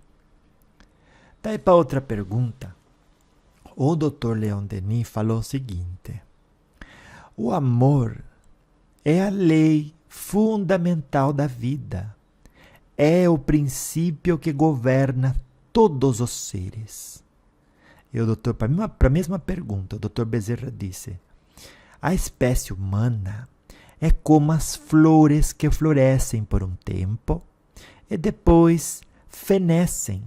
S1: Daí para outra pergunta, o Dr. Leon Denis falou o seguinte, o amor é a lei fundamental da vida, é o princípio que governa todos os seres. E o doutor, para a mesma pergunta, o Dr. Bezerra disse, a espécie humana é como as flores que florescem por um tempo e depois fenecem,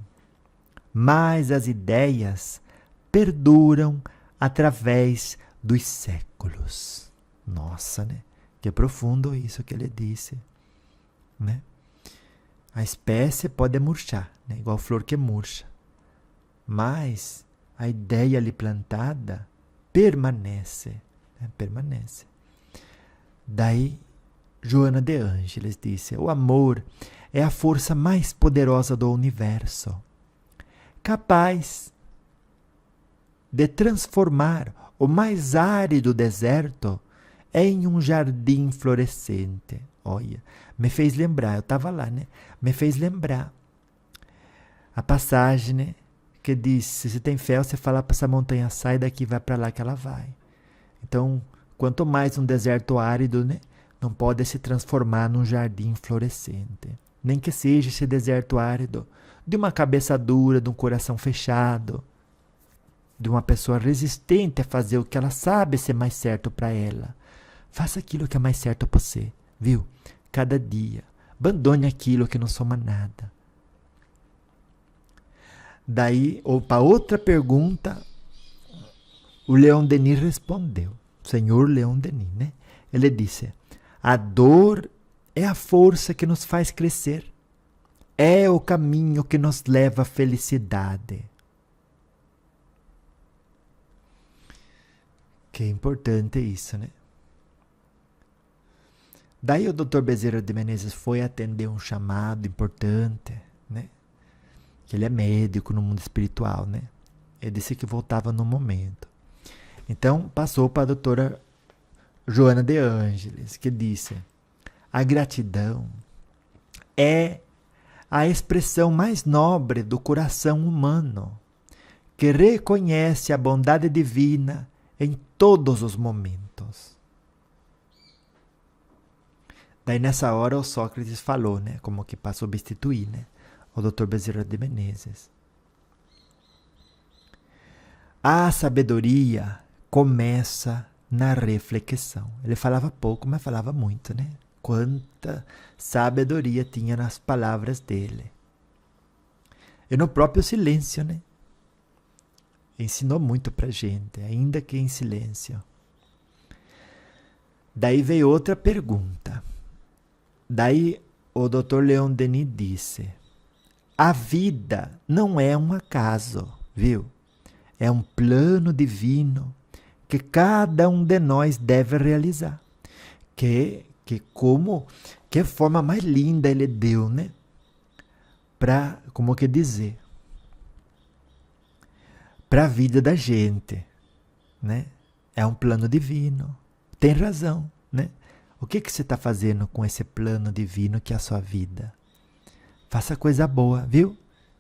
S1: mas as ideias perduram através dos séculos. Nossa, né? Que profundo isso que ele disse, né? A espécie pode murchar, né? Igual flor que murcha, mas a ideia ali plantada permanece, né? Permanece. Daí, Joana de Ângeles disse, o amor é a força mais poderosa do universo, capaz de transformar o mais árido deserto em um jardim florescente. Olha, me fez lembrar, eu estava lá, né? Me fez lembrar a passagem, né? Que diz, se tem fé, você fala para essa montanha, sai daqui, vai para lá que ela vai. Então, quanto mais um deserto árido, né? Não pode se transformar num jardim florescente. Nem que seja esse deserto árido de uma cabeça dura, de um coração fechado, de uma pessoa resistente a fazer o que ela sabe ser mais certo para ela. Faça aquilo que é mais certo para você, viu? Cada dia. Abandone aquilo que não soma nada. Daí, para outra pergunta, o Leon Denis respondeu. O senhor Leon Denis, né? Ele disse, a dor é a força que nos faz crescer. É o caminho que nos leva à felicidade. Que importante isso, né? Daí o Dr. Bezerra de Menezes foi atender um chamado importante, né? Que ele é médico no mundo espiritual, né? Ele disse que voltava no momento. Então, passou para a doutora Joana de Ângeles, que disse, a gratidão é a expressão mais nobre do coração humano, que reconhece a bondade divina em todos os momentos. Daí nessa hora o Sócrates falou, né, como que para substituir, né, o Dr. Bezerra de Menezes. A sabedoria começa na reflexão. Ele falava pouco, mas falava muito, né? Quanta sabedoria tinha nas palavras dele. E no próprio silêncio, né? Ensinou muito pra gente, ainda que em silêncio. Daí veio outra pergunta. Daí o Dr. Leon Denis disse: a vida não é um acaso, viu? É um plano divino que cada um de nós deve realizar. Que forma mais linda ele deu, né? Para, como que dizer? Para a vida da gente, né? É um plano divino. Tem razão, né? O que você está fazendo com esse plano divino que é a sua vida? Faça coisa boa, viu?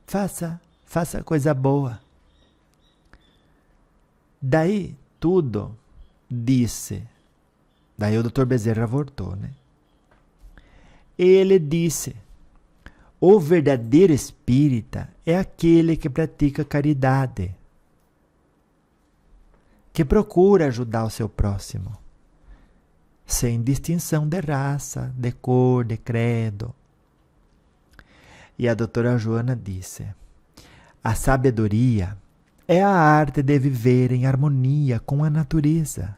S1: Faça coisa boa. Daí tudo disse. Daí o Dr. Bezerra voltou, né? Ele disse: o verdadeiro espírita é aquele que pratica caridade, que procura ajudar o seu próximo, sem distinção de raça, de cor, de credo. E a doutora Joana disse: a sabedoria é a arte de viver em harmonia com a natureza,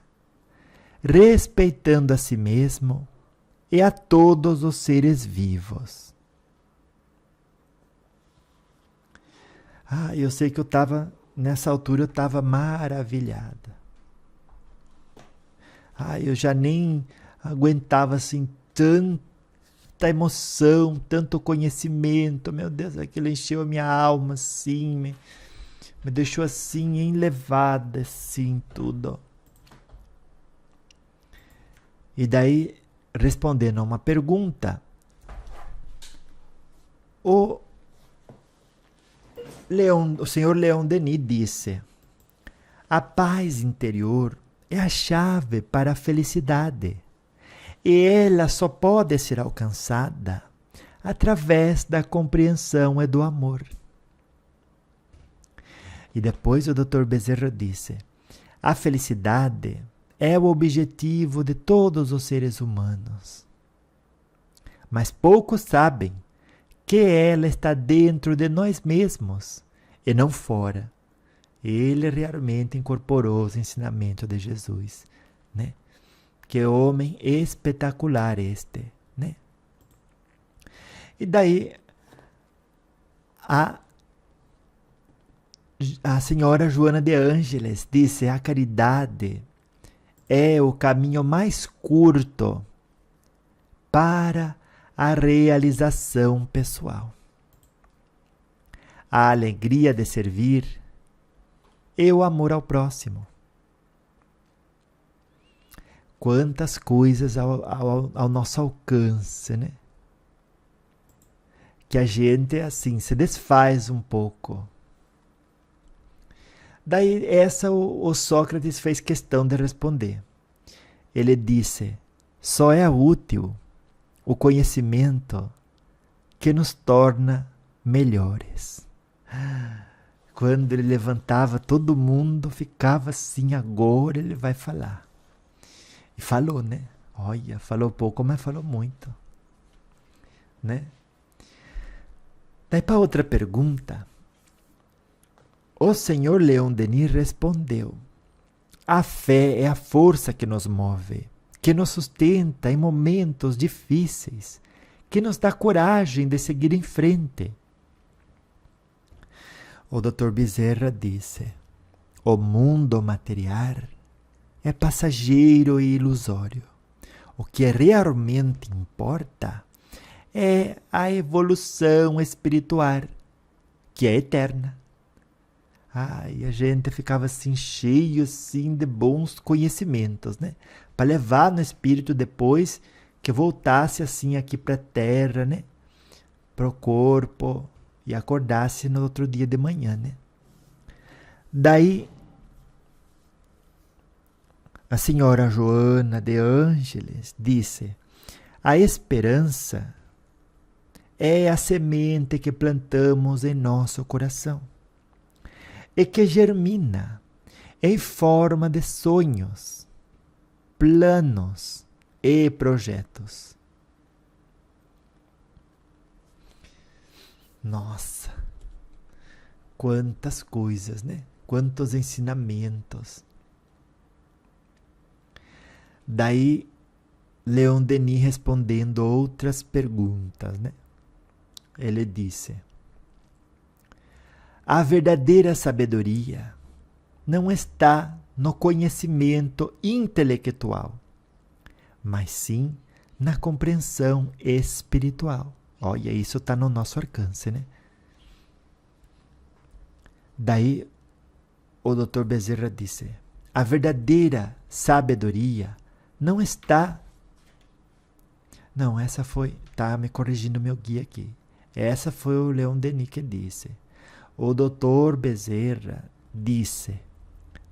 S1: respeitando a si mesmo e a todos os seres vivos. Eu sei que nessa altura eu estava maravilhada. Eu já nem aguentava assim tanta emoção, tanto conhecimento. Meu Deus, aquilo encheu a minha alma assim, me deixou assim enlevada, assim, tudo. E daí, respondendo a uma pergunta, o senhor Leon Denis disse: a paz interior é a chave para a felicidade, e ela só pode ser alcançada através da compreensão e do amor. E depois o Dr. Bezerra disse: a felicidade é o objetivo de todos os seres humanos, mas poucos sabem que ela está dentro de nós mesmos e não fora. Ele realmente incorporou os ensinamentos de Jesus, né? Que homem espetacular este, né? E daí a senhora Joana de Ângeles disse: a caridade é o caminho mais curto para a realização pessoal. A alegria de servir e o amor ao próximo. Quantas coisas ao nosso alcance, né? Que a gente, assim, se desfaz um pouco. Daí, o Sócrates fez questão de responder. Ele disse: só é útil o conhecimento que nos torna melhores. Quando ele levantava, todo mundo ficava assim: agora ele vai falar. E falou, né? Olha, falou pouco, mas falou muito, né? Daí para outra pergunta, o senhor Leon Denis respondeu: a fé é a força que nos move, que nos sustenta em momentos difíceis, que nos dá coragem de seguir em frente. O Dr. Bezerra disse: o mundo material é passageiro e ilusório. O que realmente importa é a evolução espiritual, que é eterna. E a gente ficava assim, cheio assim, de bons conhecimentos, né? Para levar no espírito depois que voltasse assim aqui para a terra, né? Para o corpo, e acordasse no outro dia de manhã, né? Daí, a senhora Joana de Ângeles disse: a esperança é a semente que plantamos em nosso coração e que germina em forma de sonhos, planos e projetos. Nossa, quantas coisas, né? Quantos ensinamentos. Daí, Leon Denis respondendo outras perguntas, né? Ele disse: a verdadeira sabedoria não está no conhecimento intelectual, mas sim na compreensão espiritual. Olha, isso está no nosso alcance, né? Daí, o Dr. Bezerra disse: a verdadeira sabedoria não está... Não, essa foi... Tá me corrigindo meu guia aqui. Essa foi o Leon Denis que disse. O Dr. Bezerra disse: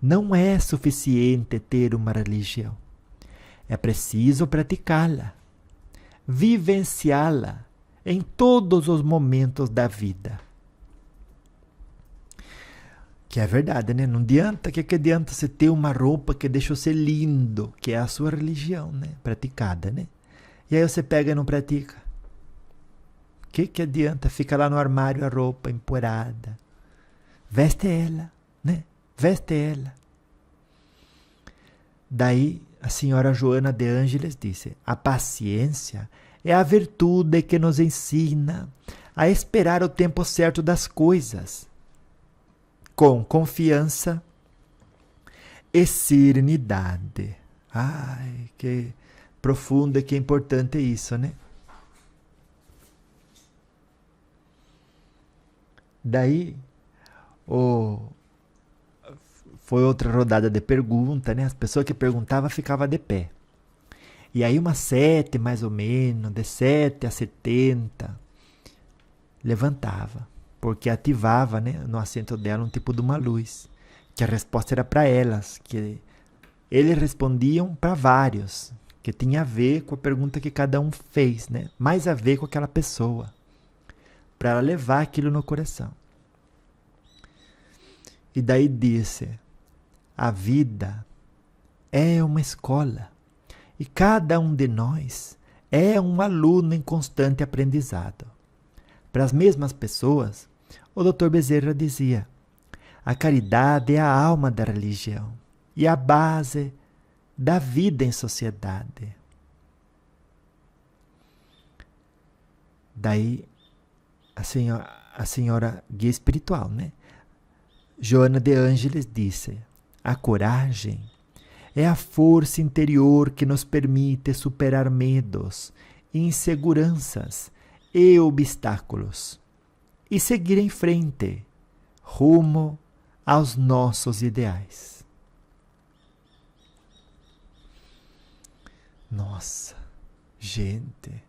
S1: não é suficiente ter uma religião. É preciso praticá-la, vivenciá-la em todos os momentos da vida. Que é verdade, né? Não adianta, que adianta você ter uma roupa que deixa você lindo, que é a sua religião, né? Praticada, né? E aí você pega e não pratica. Que adianta? Fica lá no armário a roupa empoeirada. Veste ela, né? Veste ela. Daí a senhora Joana de Ângeles disse: a paciência é a virtude que nos ensina a esperar o tempo certo das coisas, com confiança e serenidade. Ai, que profundo e que importante isso, né? Daí, foi outra rodada de pergunta, né? As pessoas que perguntavam ficavam de pé. E aí umas 7, mais ou menos, de 7 a 70, levantava, porque ativava, né, no assento dela um tipo de uma luz, que a resposta era para elas, que eles respondiam para vários, que tinha a ver com a pergunta que cada um fez, né? Mais a ver com aquela pessoa, para ela levar aquilo no coração. E daí disse: a vida é uma escola e cada um de nós é um aluno em constante aprendizado. Para as mesmas pessoas, o Dr. Bezerra dizia: a caridade é a alma da religião e a base da vida em sociedade. Daí, a senhora guia espiritual, né? Joana de Ângeles disse: a coragem é a força interior que nos permite superar medos, inseguranças e obstáculos e seguir em frente, rumo aos nossos ideais. Nossa, gente,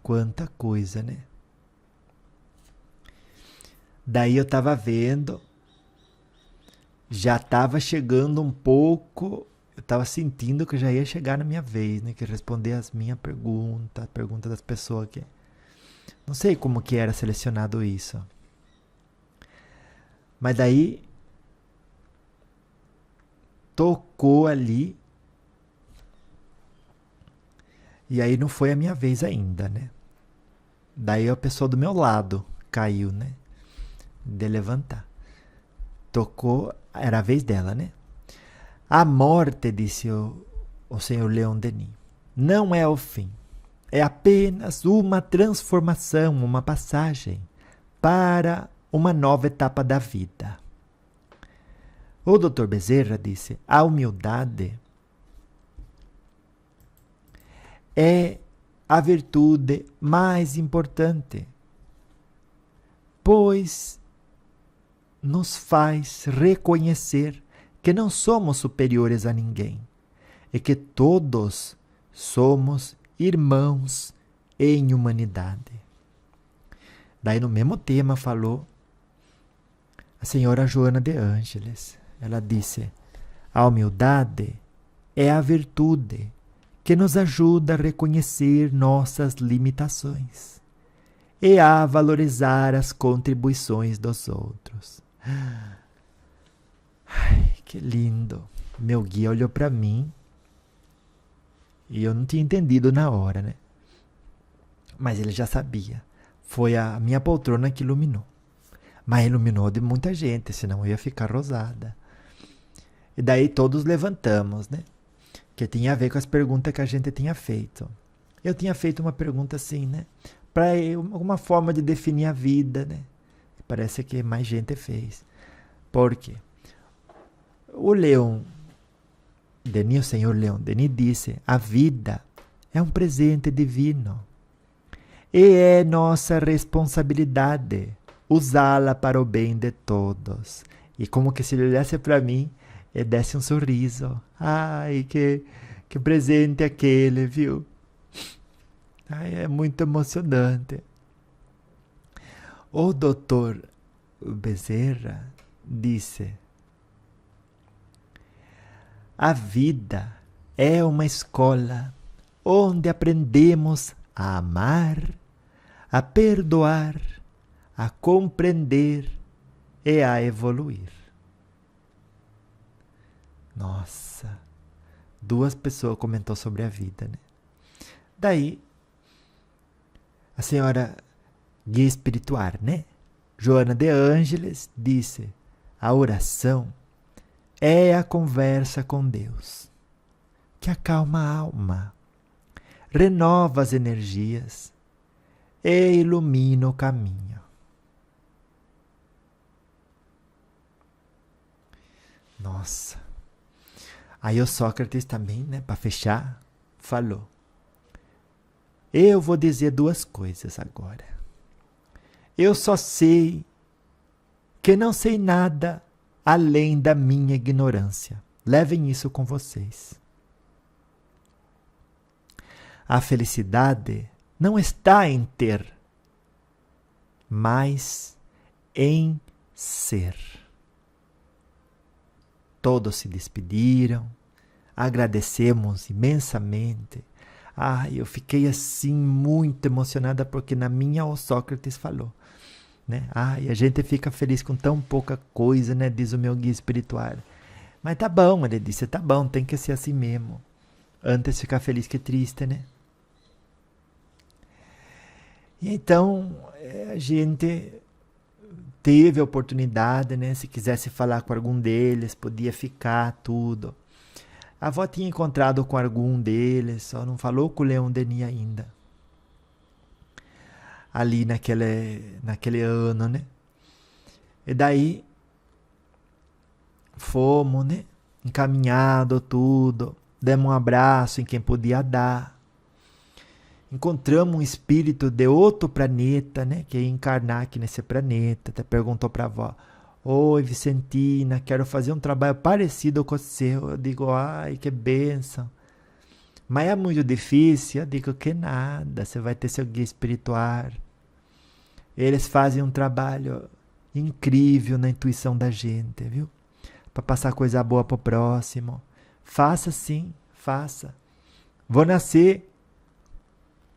S1: quanta coisa, né? Daí eu estava vendo, já estava chegando um pouco, eu estava sentindo que já ia chegar na minha vez, né? Que responder as minhas perguntas, a pergunta das pessoas que... Não sei como que era selecionado isso. Mas daí, tocou ali, e aí não foi a minha vez ainda, né? Daí a pessoa do meu lado caiu, né? De levantar. Tocou, era a vez dela, né? A morte, disse o senhor Leon Denis, não é o fim. É apenas uma transformação, uma passagem para uma nova etapa da vida. O Dr. Bezerra disse: a humildade é a virtude mais importante, pois nos faz reconhecer que não somos superiores a ninguém e que todos somos irmãos em humanidade. Daí no mesmo tema falou: A senhora Joana de Ângeles, ela disse: a humildade é a virtude que nos ajuda a reconhecer nossas limitações e a valorizar as contribuições dos outros. Ai, que lindo. Meu guia olhou para mim e eu não tinha entendido na hora, né? Mas ele já sabia. Foi a minha poltrona que iluminou. Mas iluminou de muita gente, senão eu ia ficar rosada. E daí todos levantamos, né? Que tinha a ver com as perguntas que a gente tinha feito. Eu tinha feito uma pergunta assim, né? Para alguma forma de definir a vida, né? Parece que mais gente fez. Por quê? O senhor Leon Denis disse: a vida é um presente divino e é nossa responsabilidade usá-la para o bem de todos. E como que se ele olhasse para mim e desse um sorriso. Ai, que presente aquele, viu? Ai, é muito emocionante. O doutor Bezerra disse: a vida é uma escola onde aprendemos a amar, a perdoar, a compreender e a evoluir. Nossa, 2 pessoas comentou sobre a vida, né? Daí, a senhora guia espiritual, né? Joana de Ângeles disse: a oração é a conversa com Deus, que acalma a alma, renova as energias e ilumina o caminho. Nossa. Aí o Sócrates também, né, para fechar, falou: eu vou dizer 2 coisas agora. Eu só sei que não sei nada além da minha ignorância. Levem isso com vocês. A felicidade não está em ter, mas em ser. Todos se despediram, agradecemos imensamente. Eu fiquei assim muito emocionada porque na minha o Sócrates falou, né? A gente fica feliz com tão pouca coisa, né? Diz o meu guia espiritual. Mas tá bom, ele disse, tá bom, tem que ser assim mesmo. Antes ficar feliz que triste, né? E então, a gente teve a oportunidade, né? Se quisesse falar com algum deles, podia ficar tudo. A avó tinha encontrado com algum deles, só não falou com o Leon Denis ainda. Ali naquele ano, né? E daí, fomos, né? Encaminhado tudo. Demos um abraço em quem podia dar. Encontramos um espírito de outro planeta, né? Que ia encarnar aqui nesse planeta. Até perguntou para a avó: oi, Vicentina, quero fazer um trabalho parecido com o seu. Eu digo: ai, que bênção. Mas é muito difícil. Eu digo: que nada, você vai ter seu guia espiritual. Eles fazem um trabalho incrível na intuição da gente, viu? Para passar coisa boa pro próximo. Faça sim, faça. Vou nascer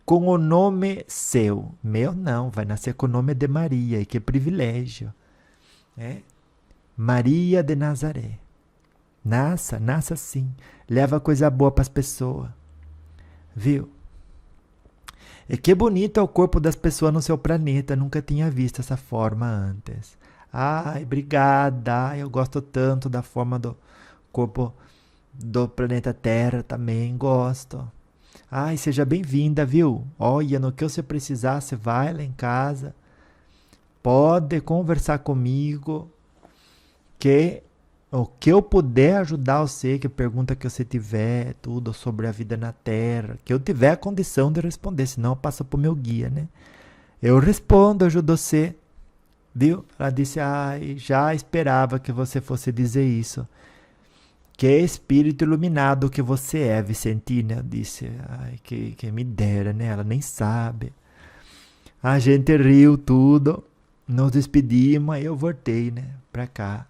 S1: com o nome seu. Meu não, vai nascer com o nome de Maria. E que privilégio. Maria de Nazaré. Nasça sim. Leva coisa boa para as pessoas. Viu? E que bonito é o corpo das pessoas no seu planeta. Nunca tinha visto essa forma antes. Ai, obrigada. Ai, eu gosto tanto da forma do corpo do planeta Terra também. Gosto. Ai, seja bem-vinda, viu? Olha, no que você precisar, você vai lá em casa. Pode conversar comigo. Que o que eu puder ajudar você, que pergunta que você tiver, tudo sobre a vida na Terra, que eu tiver a condição de responder, senão passa pro meu guia, né? Eu respondo, ajudo você, viu? Ela disse: ai, já esperava que você fosse dizer isso. Que espírito iluminado que você é, Vicentina. Eu disse: ai, que me dera, né? Ela nem sabe. A gente riu tudo, nos despedimos, aí eu voltei, né? para cá,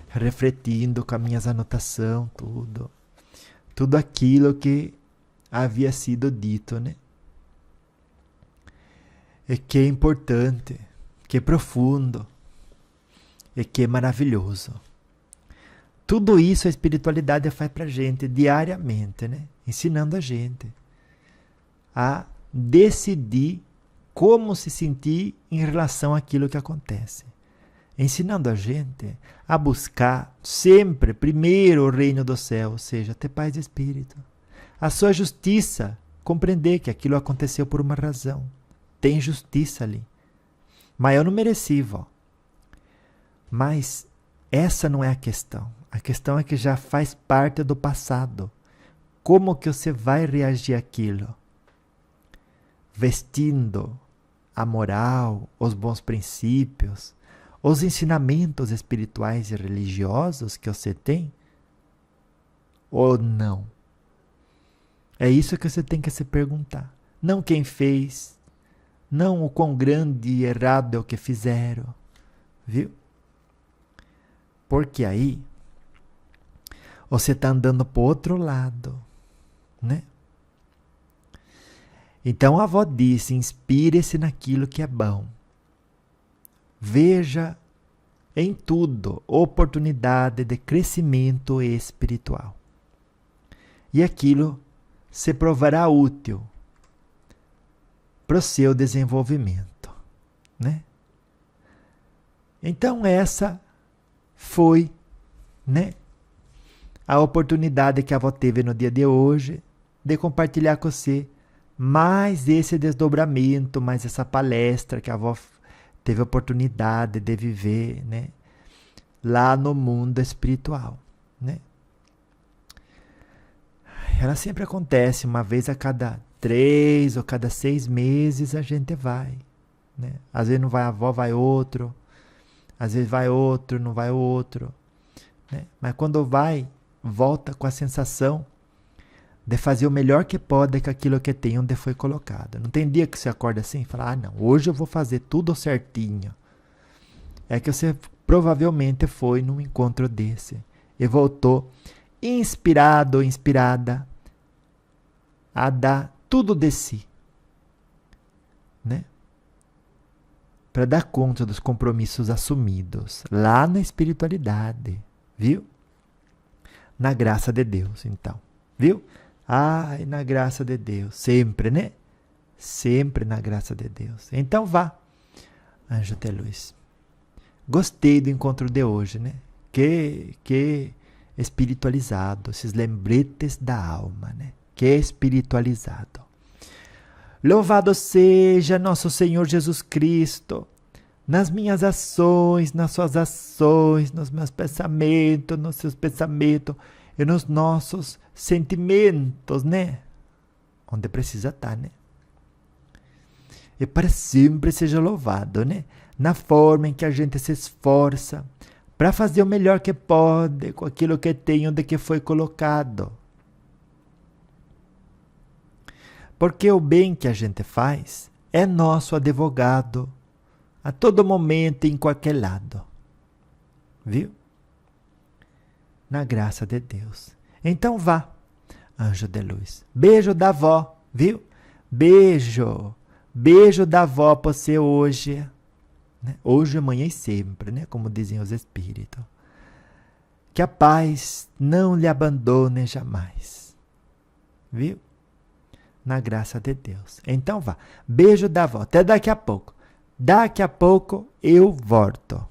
S1: refletindo com as minhas anotações, tudo aquilo que havia sido dito, né? E que é importante, que é profundo, e que é maravilhoso. Tudo isso a espiritualidade faz para a gente diariamente, né? Ensinando a gente a decidir como se sentir em relação àquilo que acontece. Ensinando a gente a buscar sempre primeiro o reino do céu, ou seja, ter paz de espírito. A sua justiça, compreender que aquilo aconteceu por uma razão. Tem justiça ali. Mas eu não mereci, vó. Mas essa não é a questão. A questão é que já faz parte do passado. Como que você vai reagir àquilo? Vestindo a moral, os bons princípios, os ensinamentos espirituais e religiosos que você tem? Ou não? É isso que você tem que se perguntar. Não quem fez, não o quão grande e errado é o que fizeram, viu? Porque aí você está andando para o outro lado, né? Então a avó disse, inspire-se naquilo que é bom. Veja em tudo oportunidade de crescimento espiritual. E aquilo se provará útil para o seu desenvolvimento, né? Então essa foi, né, a oportunidade que a avó teve no dia de hoje de compartilhar com você mais esse desdobramento, mais essa palestra que a avó teve a oportunidade de viver, né, lá no mundo espiritual, né? Ela sempre acontece, uma vez a cada 3 ou cada 6 meses a gente vai, né? Às vezes não vai a avó, vai outro, às vezes vai outro, não vai outro, né? Mas quando vai, volta com a sensação de fazer o melhor que pode com aquilo que tem onde foi colocado. Não tem dia que você acorda assim e fala, não, hoje eu vou fazer tudo certinho. É que você provavelmente foi num encontro desse e voltou inspirado ou inspirada a dar tudo de si, né? Para dar conta dos compromissos assumidos lá na espiritualidade, viu? Na graça de Deus, então, viu? Ai, na graça de Deus, sempre, né? Sempre na graça de Deus. Então vá, anjo de luz. Gostei do encontro de hoje, né? Que espiritualizado, esses lembretes da alma, né? Que espiritualizado. Louvado seja nosso Senhor Jesus Cristo, nas minhas ações, nas suas ações, nos meus pensamentos, nos seus pensamentos e nos nossos sentimentos, né? Onde precisa estar, né? E para sempre seja louvado, né? Na forma em que a gente se esforça para fazer o melhor que pode com aquilo que tem onde que foi colocado. Porque o bem que a gente faz é nosso advogado a todo momento e em qualquer lado. Viu? Na graça de Deus. Então vá, anjo de luz. Beijo da avó, viu? Beijo. Beijo da avó para você hoje. Né? Hoje, amanhã e sempre, né? Como dizem os espíritos. Que a paz não lhe abandone jamais. Viu? Na graça de Deus. Então vá. Beijo da avó. Até daqui a pouco. Daqui a pouco eu volto.